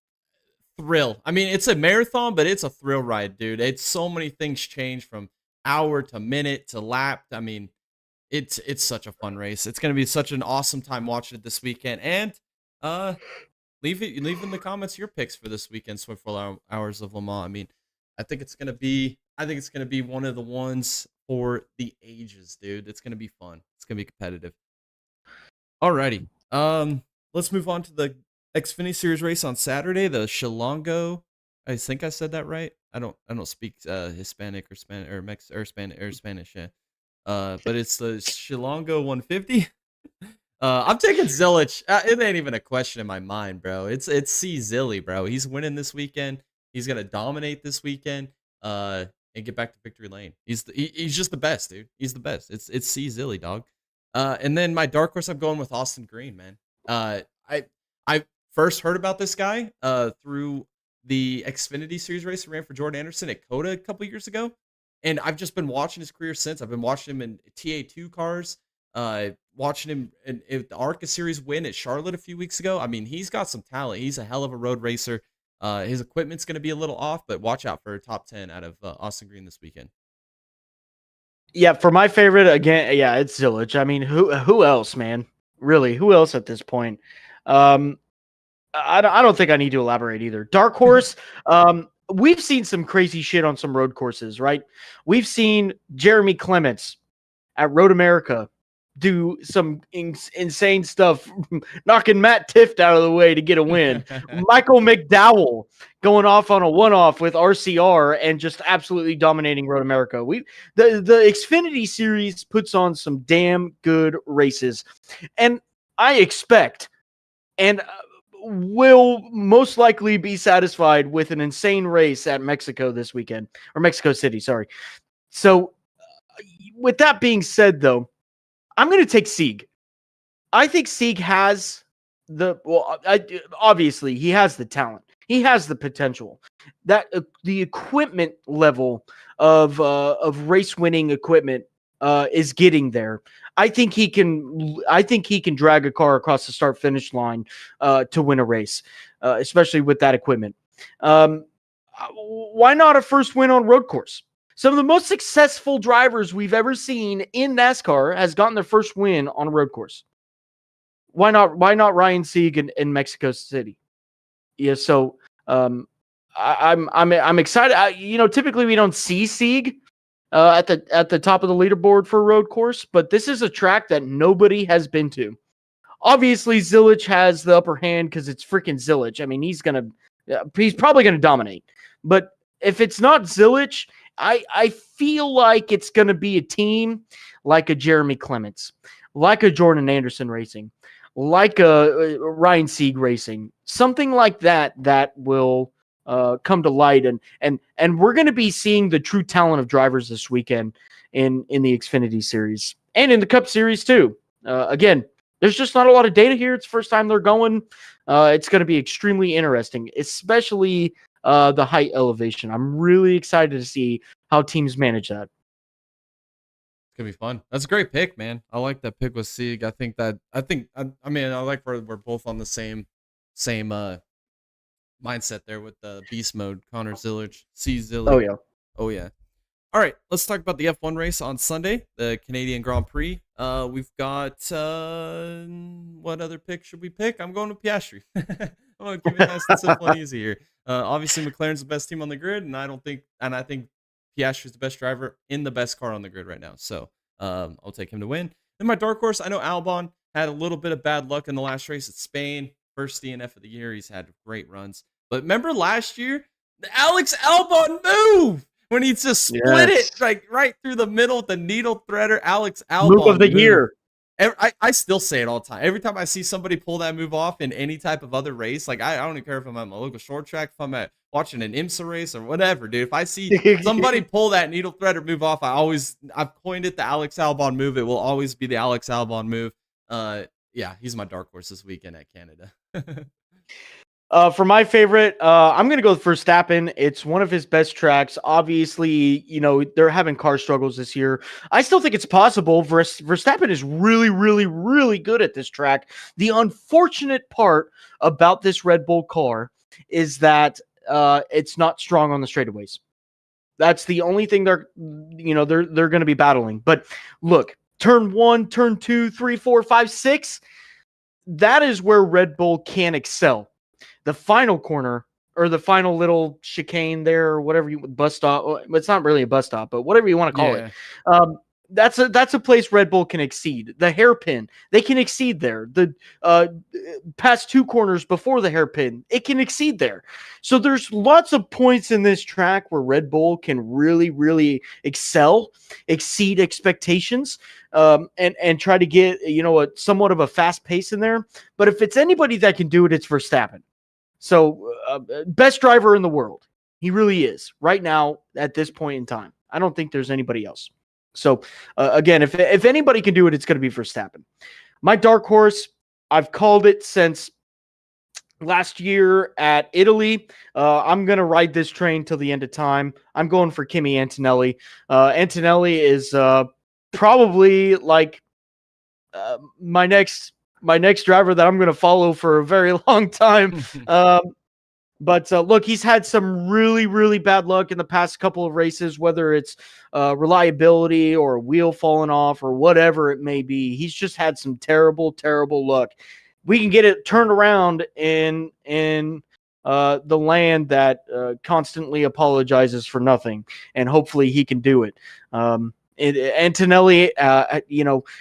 thrill. I mean, it's a marathon, but it's a thrill ride, dude. It's so many things change from hour to minute to lap. I mean, it's such a fun race. It's going to be such an awesome time watching it this weekend. And uh leave in the comments your picks for this weekend Hours of Le Mans. I mean, I think it's gonna be one of the ones for the ages, dude. It's gonna be fun. It's gonna be competitive. Alrighty. Let's move on to the Xfinity Series race on Saturday. The Shilongo. I think I said that right. I don't speak Hispanic or Spanish or Spanish. Yeah. But it's the Shilongo 150. I'm taking Zilich. It ain't even a question in my mind, bro. It's C Zilly, bro. He's winning this weekend. He's gonna dominate this weekend. And get back to victory lane. He's just the best, dude. He's the best. It's C Zilly, dog. And then my dark horse, I'm going with Austin Green, man. I first heard about this guy through the Xfinity Series race he ran for Jordan Anderson at Coda a couple years ago, and I've just been watching his career since. I've been watching him in TA2 cars. Watching him in the ARCA Series win at Charlotte a few weeks ago. I mean, he's got some talent. He's a hell of a road racer. His equipment's going to be a little off, but watch out for a top 10 out of Austin Green this weekend. Yeah, for my favorite again, yeah, it's Zilich. I mean, who else, man? Really, who else at this point? I don't think I need to elaborate either. Dark horse. We've seen some crazy shit on some road courses, right? We've seen Jeremy Clements at Road America do some insane stuff, knocking Matt Tifft out of the way to get a win. Michael McDowell going off on a one-off with RCR and just absolutely dominating Road America. The Xfinity Series puts on some damn good races, and I expect and will most likely be satisfied with an insane race at Mexico this weekend, or Mexico City, sorry. So with that being said, though, I'm going to take Sieg. I think Sieg has obviously he has the talent. He has the potential. That the equipment level of race winning equipment is getting there. I think he can drag a car across the start finish line to win a race, especially with that equipment. Why not a first win on road course? Some of the most successful drivers we've ever seen in NASCAR has gotten their first win on a road course. Why not Ryan Sieg in Mexico City? Yeah, so I'm excited. Typically we don't see Sieg at the top of the leaderboard for a road course, but this is a track that nobody has been to. Obviously, Zilich has the upper hand because it's freaking Zilich. I mean, he's probably gonna dominate. But if it's not Zilich, I feel like it's going to be a team like a Jeremy Clements, like a Jordan Anderson Racing, like a Ryan Sieg Racing, something like that will come to light. And we're going to be seeing the true talent of drivers this weekend in the Xfinity Series and in the Cup Series too. Again, there's just not a lot of data here. It's the first time they're going. It's going to be extremely interesting, especially the height elevation. I'm really excited to see how teams manage that. It's gonna be fun. That's a great pick, man. I like that pick with Sieg. I like we're both on the same mindset there with the beast mode. Connor Zilich, C Zillich. Oh yeah. All right, let's talk about the F1 race on Sunday, the Canadian Grand Prix. We've got what other pick should we pick? I'm going with Piastri. I'm going to keep it nice and simple and easy here. Obviously, McLaren's the best team on the grid, and I think Piastri's the best driver in the best car on the grid right now. So I'll take him to win. Then my dark horse, I know Albon had a little bit of bad luck in the last race at Spain. First DNF of the year. He's had great runs. But remember last year, the Alex Albon move when he just split it like right through the middle with the needle threader. Alex Albon move of the year. I still say it all the time. Every time I see somebody pull that move off in any type of other race, like I don't even care if I'm at my local short track, if I'm at watching an IMSA race or whatever, dude. If I see somebody pull that needle threader move off, I've coined it the Alex Albon move. It will always be the Alex Albon move. Yeah, he's my dark horse this weekend at Canada. For my favorite, I'm going to go with Verstappen. It's one of his best tracks. Obviously, they're having car struggles this year. I still think it's possible. Verstappen is really, really, really good at this track. The unfortunate part about this Red Bull car is that it's not strong on the straightaways. That's the only thing they're going to be battling. But look, turn 1, turn 2, 3, 4, 5, 6. That is where Red Bull can excel. The final corner or the final little chicane there, or whatever bus stop. It's not really a bus stop, but whatever you want to call it. That's a place Red Bull can exceed. The hairpin, they can exceed there. The past 2 corners before the hairpin, it can exceed there. So there's lots of points in this track where Red Bull can really, really excel, exceed expectations, and try to get a somewhat of a fast pace in there. But if it's anybody that can do it, it's Verstappen. So best driver in the world. He really is right now at this point in time. I don't think there's anybody else. So again, if anybody can do it, it's going to be Verstappen. My dark horse, I've called it since last year at Italy. I'm going to ride this train till the end of time. I'm going for Kimi Antonelli. Antonelli is probably like my next driver that I'm going to follow for a very long time. But look, he's had some really, really bad luck in the past couple of races, whether it's reliability or a wheel falling off or whatever it may be. He's just had some terrible, terrible luck. We can get it turned around in the land that constantly apologizes for nothing, and hopefully he can do it. Antonelli,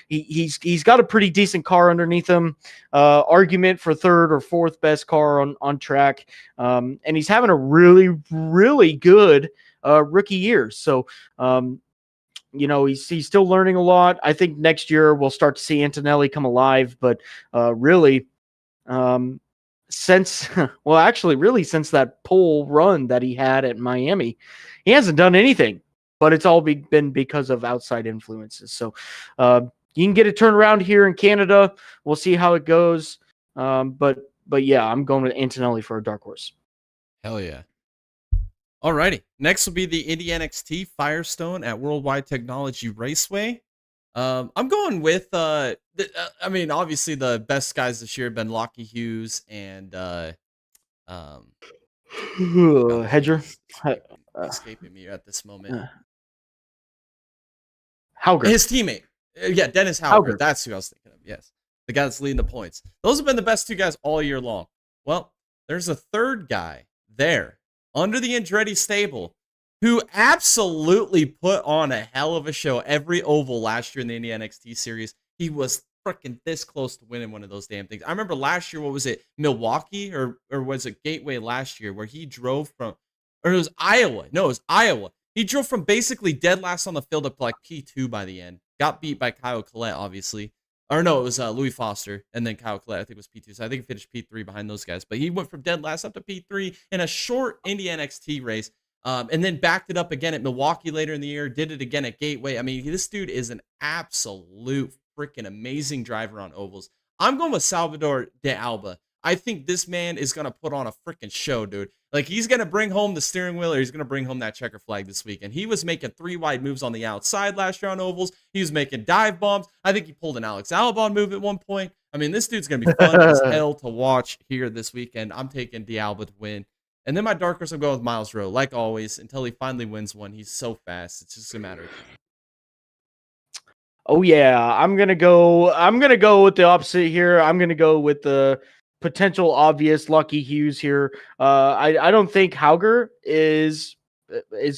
he's got a pretty decent car underneath him. Argument for 3rd or 4th best car on track, and he's having a really, really good rookie year. So, he's still learning a lot. I think next year we'll start to see Antonelli come alive. But really, since that pole run that he had at Miami, he hasn't done anything. But it's all been because of outside influences. So you can get it turned around here in Canada. We'll see how it goes. But yeah, I'm going with Antonelli for a dark horse. Hell yeah. Alrighty. Next will be the Indy NXT Firestone at Worldwide Technology Raceway. I'm going with, obviously the best guys this year have been Lockie Hughes and Hedger. Escaping me at this moment. Hauger. His teammate. Yeah, Dennis Hauger. That's who I was thinking of. Yes. The guy that's leading the points. Those have been the best 2 guys all year long. Well, there's a 3rd guy there under the Andretti stable who absolutely put on a hell of a show every oval last year in the Indy NXT series. He was freaking this close to winning one of those damn things. I remember last year, what was it? Milwaukee or was it Gateway last year where he drove from, or it was Iowa. No, it was Iowa. He drove from basically dead last on the field up to like P2 by the end. Got beat by Kyle Collette, obviously. Or no, it was Louis Foster, and then Kyle Collette, I think, was P2. So I think he finished P3 behind those guys. But he went from dead last up to P3 in a short Indy NXT race. And then backed it up again at Milwaukee later in the year. Did it again at Gateway. I mean, this dude is an absolute freaking amazing driver on ovals. I'm going with Salvador de Alba. I think this man is going to put on a freaking show, dude. Like, he's going to bring home the steering wheel, or he's going to bring home that checker flag this week. And he was making 3 wide moves on the outside last year on ovals. He was making dive bombs. I think he pulled an Alex Albon move at one point. I mean, this dude's going to be fun as hell to watch here this weekend. I'm taking D'Alba to win. And then my dark horse, I'm going with Miles Rowe, like always, until he finally wins one. He's so fast. It's just a matter of time. Oh yeah, I'm gonna go with the opposite here. I'm gonna go with the potential obvious Lucky Hughes here. I don't think Hauger is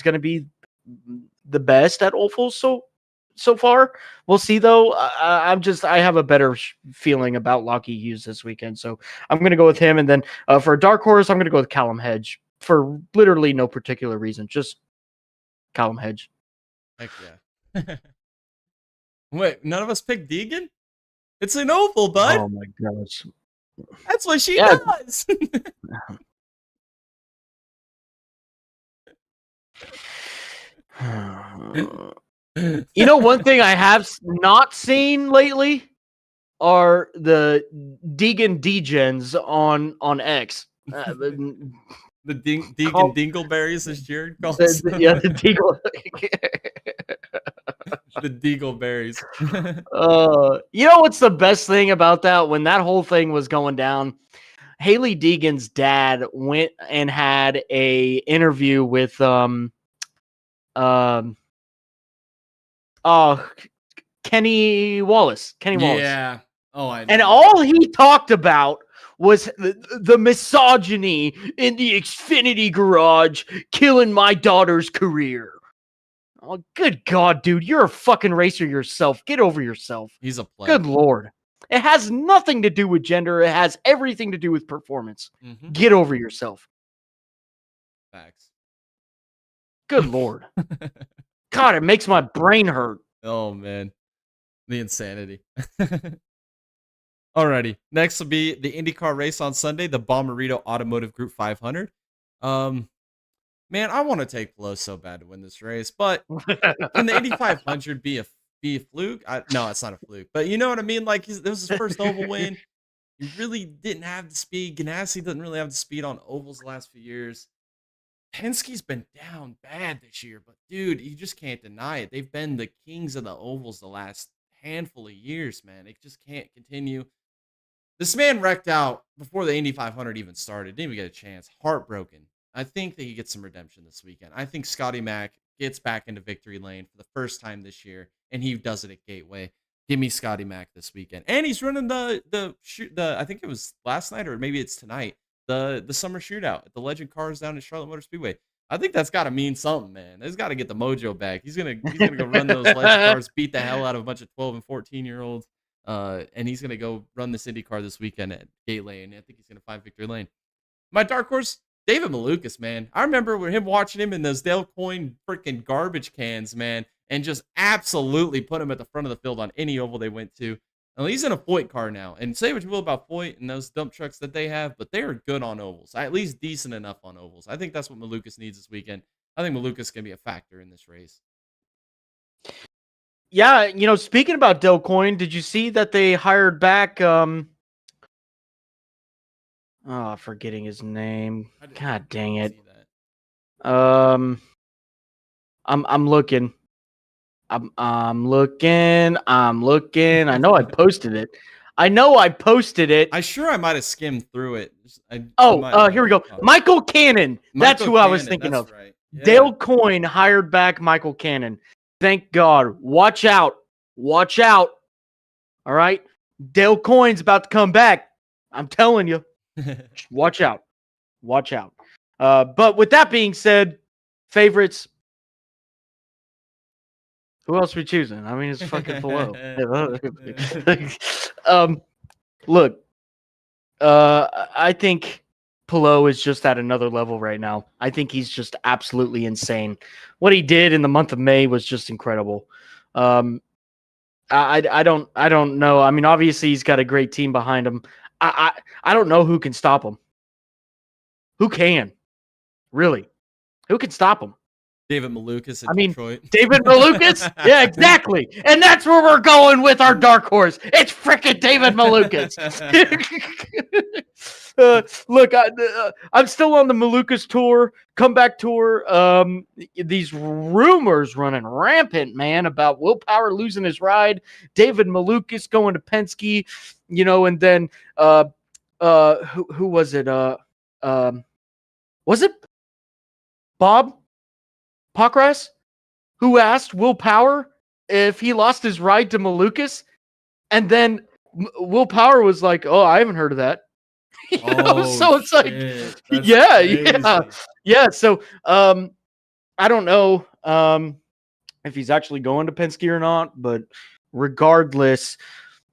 gonna be the best at ovals so far. We'll see though. I have a better feeling about Lucky Hughes this weekend, so I'm gonna go with him. And then for a dark horse, I'm gonna go with Callum Hedge for literally no particular reason, just Callum Hedge. Heck yeah. Wait, none of us picked Deegan? It's an oval, bud. Oh my gosh. That's what she Yeah. does. You know, one thing I have not seen lately are the Deegan Degens on X. The Deegan Dingleberries, as Jared calls them. Yeah, the Deagle. The Deagleberries. You know what's the best thing about that? When that whole thing was going down, Haley Deegan's dad went and had a interview with Kenny Wallace. Yeah. Oh, I know. And all he talked about was the misogyny in the Xfinity garage killing my daughter's career. Oh, good God, dude. You're a fucking racer yourself. Get over yourself. He's a player. Good Lord. It has nothing to do with gender. It has everything to do with performance. Mm-hmm. Get over yourself. Facts. Good Lord. God, it makes my brain hurt. Oh, man. The insanity. Alrighty. Next will be the IndyCar race on Sunday, the Bommarito Automotive Group 500. Man, I want to take Pelot so bad to win this race, but can the Indy 500 be a fluke? No, it's not a fluke, but you know what I mean? Like, this was his first oval win. He really didn't have the speed. Ganassi doesn't really have the speed on ovals the last few years. Penske's been down bad this year, but dude, you just can't deny it. They've been the kings of the ovals the last handful of years, man. It just can't continue. This man wrecked out before the Indy 500 even started. Didn't even get a chance. Heartbroken. I think that he gets some redemption this weekend. I think Scotty Mack gets back into victory lane for the first time this year, and he does it at Gateway. Give me Scotty Mack this weekend. And he's running the I think it was last night or maybe it's tonight, the summer shootout at the Legend Cars down at Charlotte Motor Speedway. I think that's got to mean something, man. It's got to get the mojo back. He's gonna go run those Legend Cars, beat the hell out of a bunch of 12 and 14-year-olds. And he's going to go run this IndyCar this weekend at Gateway, and I think he's going to find victory lane. My dark horse, David Malukas, man. I remember watching him in those Dale Coyne freaking garbage cans, man, and just absolutely put him at the front of the field on any oval they went to. And he's in a Foyt car now. And say what you will about Foyt and those dump trucks that they have, but they are good on ovals, at least decent enough on ovals. I think that's what Malukas needs this weekend. I think Malukas can be a factor in this race. Yeah, you know, speaking about Dale Coyne, did you see that they hired back forgetting his name. God dang it. I'm looking. I'm looking. I know I posted it. I might have skimmed through it. Here we go. Michael Cannon. That's who I was thinking of. Right. Yeah. Dale Coyne hired back Michael Cannon. Thank God. Watch out. All right. Dale Coyne's about to come back. I'm telling you. Watch out. But with that being said, favorites. Who else are we choosing? I mean, it's fucking below. Look, I think Pelot is just at another level right now. I think he's just absolutely insane. What he did in the month of May was just incredible. I don't know. I mean, obviously he's got a great team behind him. I don't know who can stop him. Who can? Really? Who can stop him? David Malukas in Detroit. David Malukas? Yeah, exactly. And that's where we're going with our dark horse. It's freaking David Malukas. Look, I'm still on the Malukas tour, comeback tour. These rumors running rampant, man, about Will Power losing his ride, David Malukas going to Penske, you know, and then who was it? Was it Bob Pockras who asked Will Power if he lost his ride to Malukas? And then Will Power was like, "Oh, I haven't heard of that." So it's like, yeah. So I don't know if he's actually going to Penske or not, but regardless,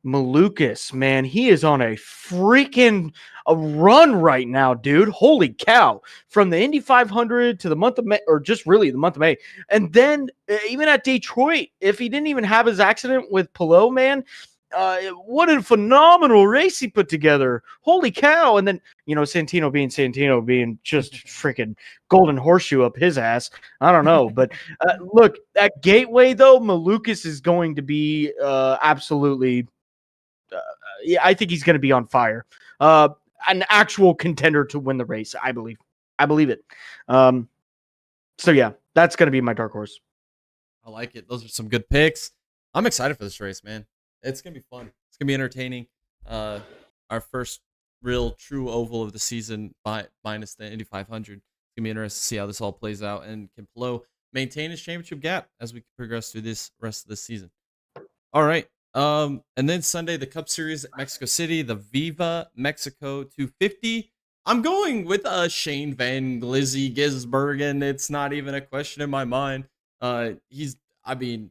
Malukas, man, he is on a freaking run right now, dude. Holy cow. From the Indy 500 to the month of May, or just really the month of May. And then even at Detroit, if he didn't even have his accident with Pelot, man, what a phenomenal race he put together. Holy cow. And then, Santino being just freaking golden horseshoe up his ass. I don't know. But look, at Gateway, though, Malukas is going to be absolutely, yeah, I think he's going to be on fire. An actual contender to win the race, I believe. I believe it. So, yeah, that's going to be my dark horse. I like it. Those are some good picks. I'm excited for this race, man. It's gonna be fun. It's gonna be entertaining. Our first real true oval of the season, minus the Indy 500. It's gonna be interesting to see how this all plays out, and can Plo maintain his championship gap as we progress through this rest of the season. All right. And then Sunday, the Cup Series at Mexico City, the Viva Mexico 250. I'm going with Shane Van Gisbergen. It's not even a question in my mind. I mean,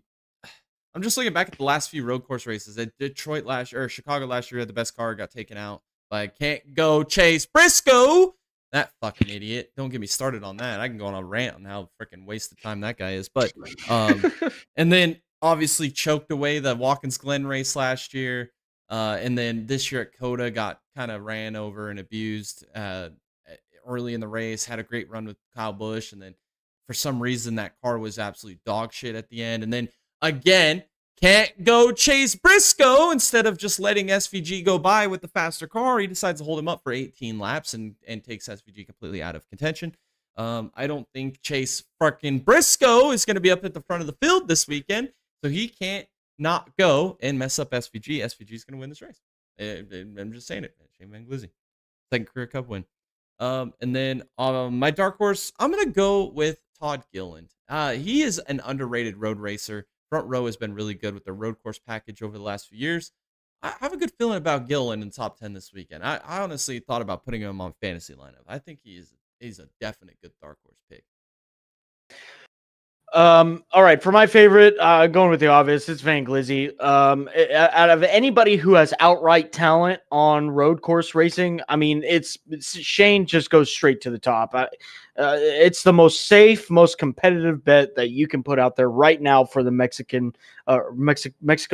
I'm just looking back at the last few road course races. At Detroit last year, or Chicago last year, had the best car, got taken out. But I can't go Chase Briscoe. That fucking idiot. Don't get me started on that. I can go on a rant on how freaking waste of time that guy is. But and then obviously choked away the Watkins Glen race last year. And then this year at Coda got kind of ran over and abused early in the race. Had a great run with Kyle Busch, and then for some reason that car was absolute dog shit at the end. And then again, can't go Chase Briscoe. Instead of just letting SVG go by with the faster car, he decides to hold him up for 18 laps and takes SVG completely out of contention. I don't think Chase fucking Briscoe is going to be up at the front of the field this weekend, so he can't not go and mess up SVG. SVG is going to win this race. I'm just saying it. Shane Van Gisbergen, second career Cup win. And then my dark horse, I'm going to go with Todd Gilliland. He is an underrated road racer. Front row has been really good with their road course package over the last few years. I have a good feeling about Gilliland in top 10 this weekend. I honestly thought about putting him on fantasy lineup. I think he's a definite good dark horse pick. All right, for my favorite, going with the obvious, it's Van Glizzy. Out of anybody who has outright talent on road course racing, I mean, it's Shane just goes straight to the top. It's the most safe, most competitive bet that you can put out there right now for the Mexico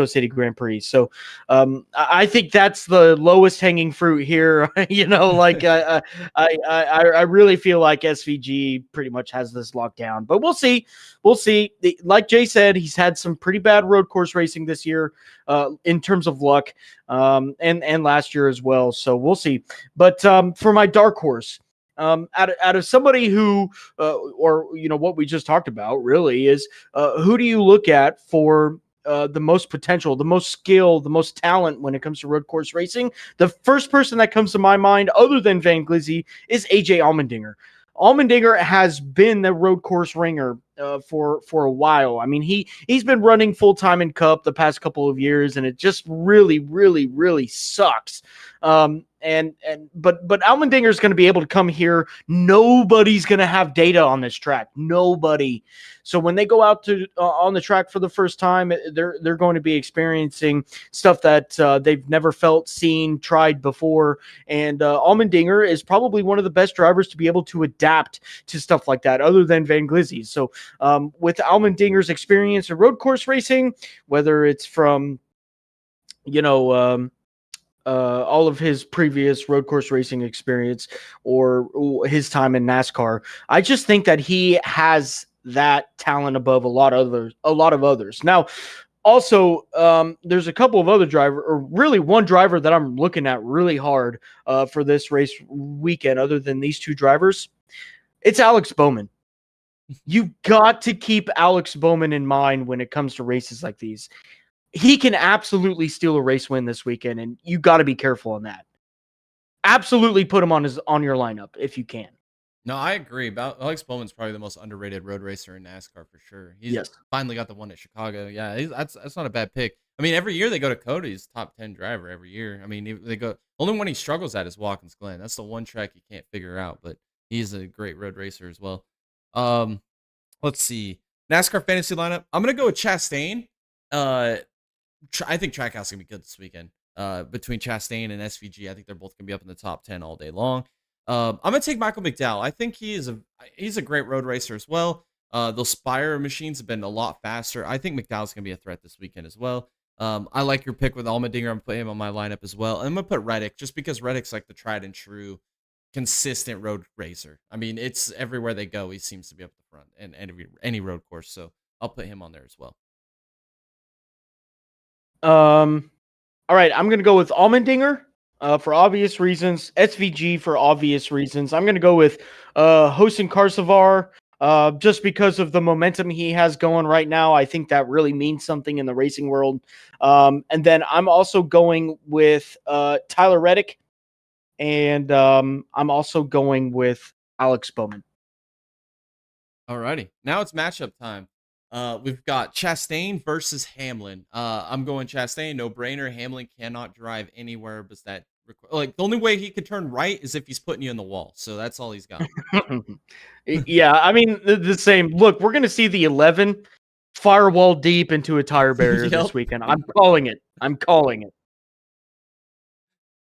City Grand Prix. So I think that's the lowest hanging fruit here. I really feel like SVG pretty much has this locked down, but we'll see. We'll see. Like Jay said, he's had some pretty bad road course racing this year in terms of luck, and last year as well. So we'll see. But for my dark horse, out of somebody who, or what we just talked about, really is who do you look at for the most potential, the most skill, the most talent when it comes to road course racing? The first person that comes to my mind, other than Van Glizzy, is AJ Allmendinger. Allmendinger has been the road course ringer for a while. I mean, he's been running full time in Cup the past couple of years, and it just really, really, really sucks. But Allmendinger is going to be able to come here. Nobody's going to have data on this track. Nobody. So when they go out to on the track for the first time, they're going to be experiencing stuff that they've never felt, seen, tried before. And Allmendinger is probably one of the best drivers to be able to adapt to stuff like that, other than Van Glizzy. So with Allmendinger's experience in road course racing, whether it's from all of his previous road course racing experience or his time in NASCAR, I just think that he has that talent above a lot of others. Now, also, there's a couple of other drivers, or really one driver that I'm looking at really hard for this race weekend, other than these two drivers. It's Alex Bowman. You've got to keep Alex Bowman in mind when it comes to races like these. He can absolutely steal a race win this weekend, and you got to be careful on that. Absolutely put him on your lineup if you can. No, I agree. Alex Bowman's probably the most underrated road racer in NASCAR for sure. He's finally got the one at Chicago. Yeah, that's not a bad pick. I mean, every year they go to Coda, he's top 10 driver every year. I mean, they go. Only one he struggles at is Watkins Glen. That's the one track he can't figure out, but he's a great road racer as well. Let's see. NASCAR fantasy lineup. I'm gonna go with Chastain. I think Trackhouse is going to be good this weekend. Between Chastain and SVG, I think they're both going to be up in the top 10 all day long. I'm going to take Michael McDowell. I think he's a great road racer as well. Those Spire machines have been a lot faster. I think McDowell's going to be a threat this weekend as well. I like your pick with Allmendinger. I'm putting him on my lineup as well. And I'm gonna put Reddick just because Reddick's like the tried and true, consistent road racer. I mean, it's everywhere they go, he seems to be up the front and any road course. So I'll put him on there as well. All right, I'm gonna go with Allmendinger for obvious reasons. SVG for obvious reasons. I'm gonna go with Hosen Karsavar just because of the momentum he has going right now. I think that really means something in the racing world. And then I'm also going with Tyler Reddick, and I'm also going with Alex Bowman. Alrighty, now it's matchup time. We've got Chastain versus Hamlin. I'm going Chastain, no brainer. Hamlin cannot drive anywhere but that. Like the only way he could turn right is if he's putting you in the wall. So that's all he's got. Yeah, I mean the same. Look, we're gonna see the 11 firewall deep into a tire barrier Yep. this weekend. I'm calling it. I'm calling it.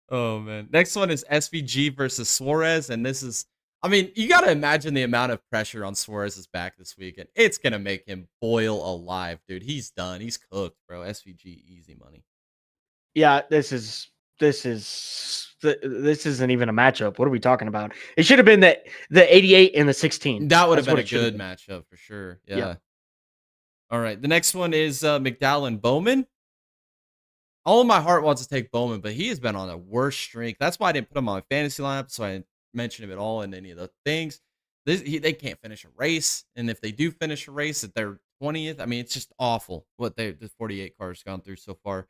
Oh man. Next one is SVG versus Suarez, and this is. I mean, you got to imagine the amount of pressure on Suarez's back this weekend. It's gonna make him boil alive, dude. He's done. He's cooked, bro. SVG easy money. Yeah, this isn't even a matchup. What are we talking about? It should have been the 88 and the 16. That would have That's been what a it should have good been. matchup for sure. Yeah. Yeah. All right. The next one is McDowell and Bowman. All of my heart wants to take Bowman, but he has been on a worse streak. That's why I didn't put him on my fantasy lineup, so I didn't mention him at all in any of the things. They can't finish a race, and if they do finish a race at their 20th, I mean, it's just awful what the 48 cars gone through so far.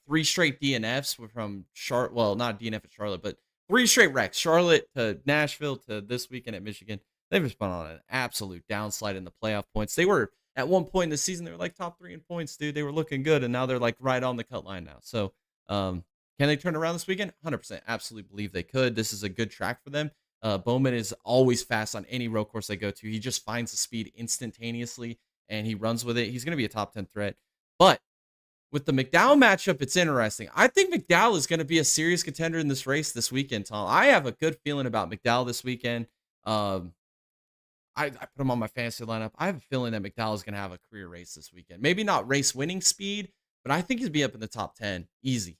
3 straight DNFs from Charlotte. Well, not DNF at Charlotte, but 3 straight wrecks. Charlotte to Nashville to this weekend at Michigan. They've just been on an absolute downslide in the playoff points. They were at one point in the season, they were like top 3 in points, dude. They were looking good, and now they're like right on the cut line now. So, can they turn around this weekend? 100%. Absolutely believe they could. This is a good track for them. Bowman is always fast on any road course they go to. He just finds the speed instantaneously, and he runs with it. He's going to be a top 10 threat. But with the McDowell matchup, it's interesting. I think McDowell is going to be a serious contender in this race this weekend, Tom. I have a good feeling about McDowell this weekend. I put him on my fantasy lineup. I have a feeling that McDowell is going to have a career race this weekend. Maybe not race winning speed, but I think he'll be up in the top 10. Easy.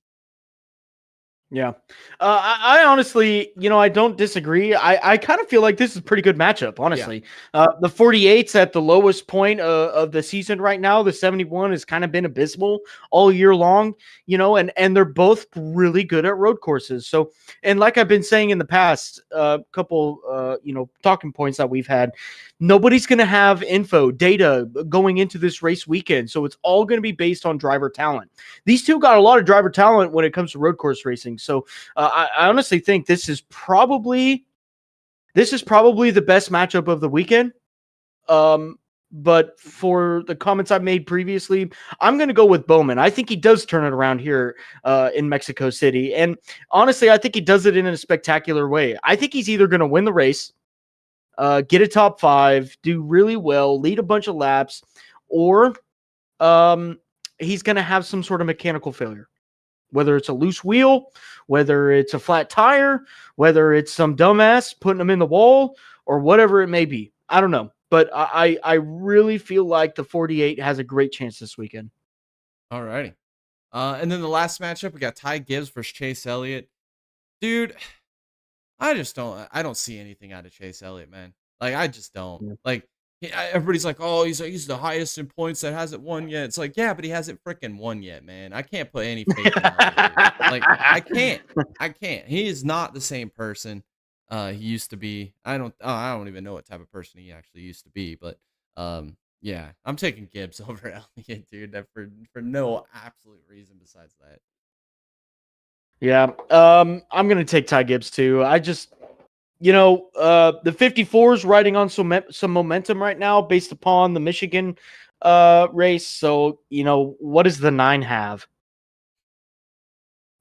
Yeah. I honestly, I don't disagree. I kind of feel like this is a pretty good matchup, honestly. The 48's at the lowest point of the season right now. The 71 has kind of been abysmal all year long, and they're both really good at road courses. So, and like I've been saying in the past, couple, talking points that we've had, nobody's going to have data going into this race weekend. So it's all going to be based on driver talent. These two got a lot of driver talent when it comes to road course racing. So I honestly think this is probably the best matchup of the weekend. But for the comments I've made previously, I'm going to go with Bowman. I think he does turn it around here in Mexico City. And honestly, I think he does it in a spectacular way. I think he's either going to win the race, get a top 5, do really well, lead a bunch of laps, or he's going to have some sort of mechanical failure. Whether it's a loose wheel, whether it's a flat tire, whether it's some dumbass putting them in the wall, or whatever it may be. I don't know. But I really feel like the 48 has a great chance this weekend. All righty. And then the last matchup, we got Ty Gibbs versus Chase Elliott. Dude, I don't see anything out of Chase Elliott, man. Like, I just don't. Yeah. Like, everybody's like, oh, he's the highest in points that hasn't won yet. It's like, yeah, but he hasn't freaking won yet, man. I can't put any faith in that. Like, I can't. He is not the same person he used to be. I don't even know what type of person he actually used to be, but yeah, I'm taking Gibbs over Elliott, dude, for no absolute reason besides that. Yeah, I'm gonna take Ty Gibbs too. I just, the 54 is riding on some momentum right now based upon the Michigan race. So, what does the 9 have?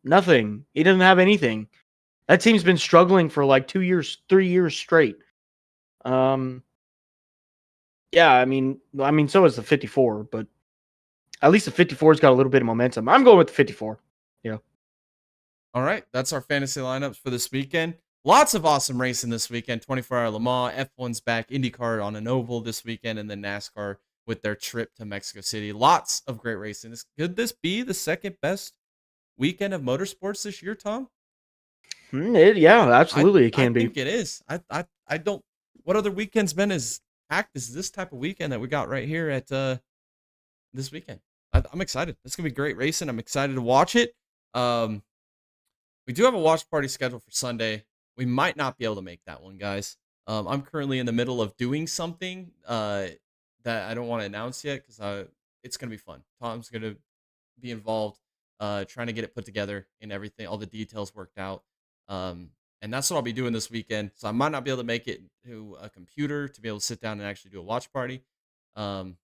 Nothing. He doesn't have anything. That team's been struggling for like 2 years, 3 years straight. Yeah, I mean, so is the 54, but at least the 54's got a little bit of momentum. I'm going with the 54. Yeah. All right, that's our fantasy lineups for this weekend. Lots of awesome racing this weekend. 24-hour Le Mans, F1's back, IndyCar on an oval this weekend, and then NASCAR with their trip to Mexico City. Lots of great racing. Could this be the second best weekend of motorsports this year, Tom? Yeah, absolutely, it I can be. think it is. I don't. What other weekend's been as packed as this type of weekend that we got right here at this weekend? I'm excited. It's gonna be great racing. I'm excited to watch it. Um, we do have a watch party scheduled for Sunday. We might not be able to make that one, guys. I'm currently in the middle of doing something that I don't want to announce yet because it's gonna be fun. Tom's gonna be involved, trying to get it put together and everything, all the details worked out. And that's what I'll be doing this weekend. So I might not be able to make it to a computer to be able to sit down and actually do a watch party. Um,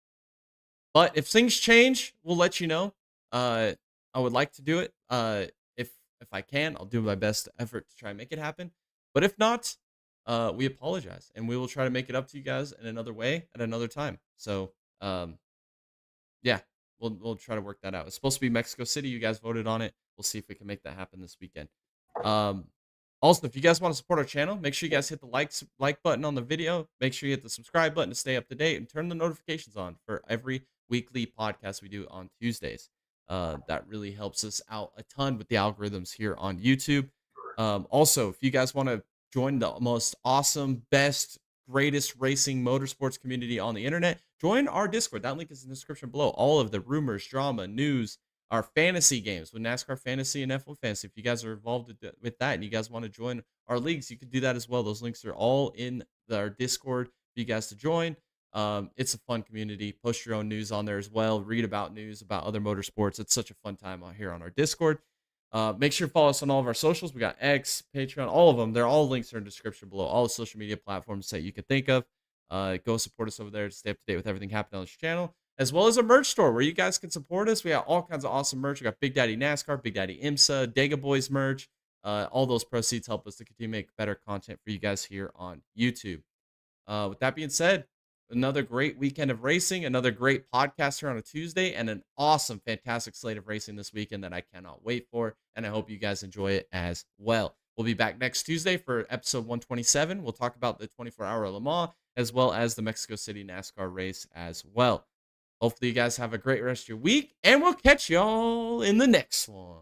but if things change, we'll let you know. I would like to do it. If I can, I'll do my best effort to try and make it happen. But if not, we apologize and we will try to make it up to you guys in another way at another time. So yeah, we'll try to work that out. It's supposed to be Mexico City. You guys voted on it. We'll see if we can make that happen this weekend. Also, if you guys want to support our channel, make sure you guys hit the like button on the video. Make sure you hit the subscribe button to stay up to date and turn the notifications on for every weekly podcast we do on Tuesdays. That really helps us out a ton with the algorithms here on YouTube. Also, if you guys want to join the most awesome, best, greatest racing motorsports community on the internet, join our Discord. That link is in the description below. All of the rumors, drama, news, our fantasy games with NASCAR Fantasy and F1 Fantasy. If you guys are involved with that and you guys want to join our leagues, you can do that as well. Those links are all in our Discord for you guys to join. It's a fun community. Post your own news on there as well. Read about news about other motorsports. It's such a fun time out here on our Discord. Make sure to follow us on all of our socials. We got X, Patreon, all of them. They're all links are in the description below. All the social media platforms that you can think of. Go support us over there to stay up to date with everything happening on this channel, as well as a merch store where you guys can support us. We got all kinds of awesome merch. We got Big Daddy NASCAR, Big Daddy IMSA, Dega Boys merch. All those proceeds help us to continue to make better content for you guys here on YouTube. With that being said, another great weekend of racing, another great podcast here on a Tuesday, and an awesome, fantastic slate of racing this weekend that I cannot wait for, and I hope you guys enjoy it as well. We'll be back next Tuesday for episode 127. We'll talk about the 24-hour Le Mans, as well as the Mexico City NASCAR race as well. Hopefully you guys have a great rest of your week, and we'll catch y'all in the next one.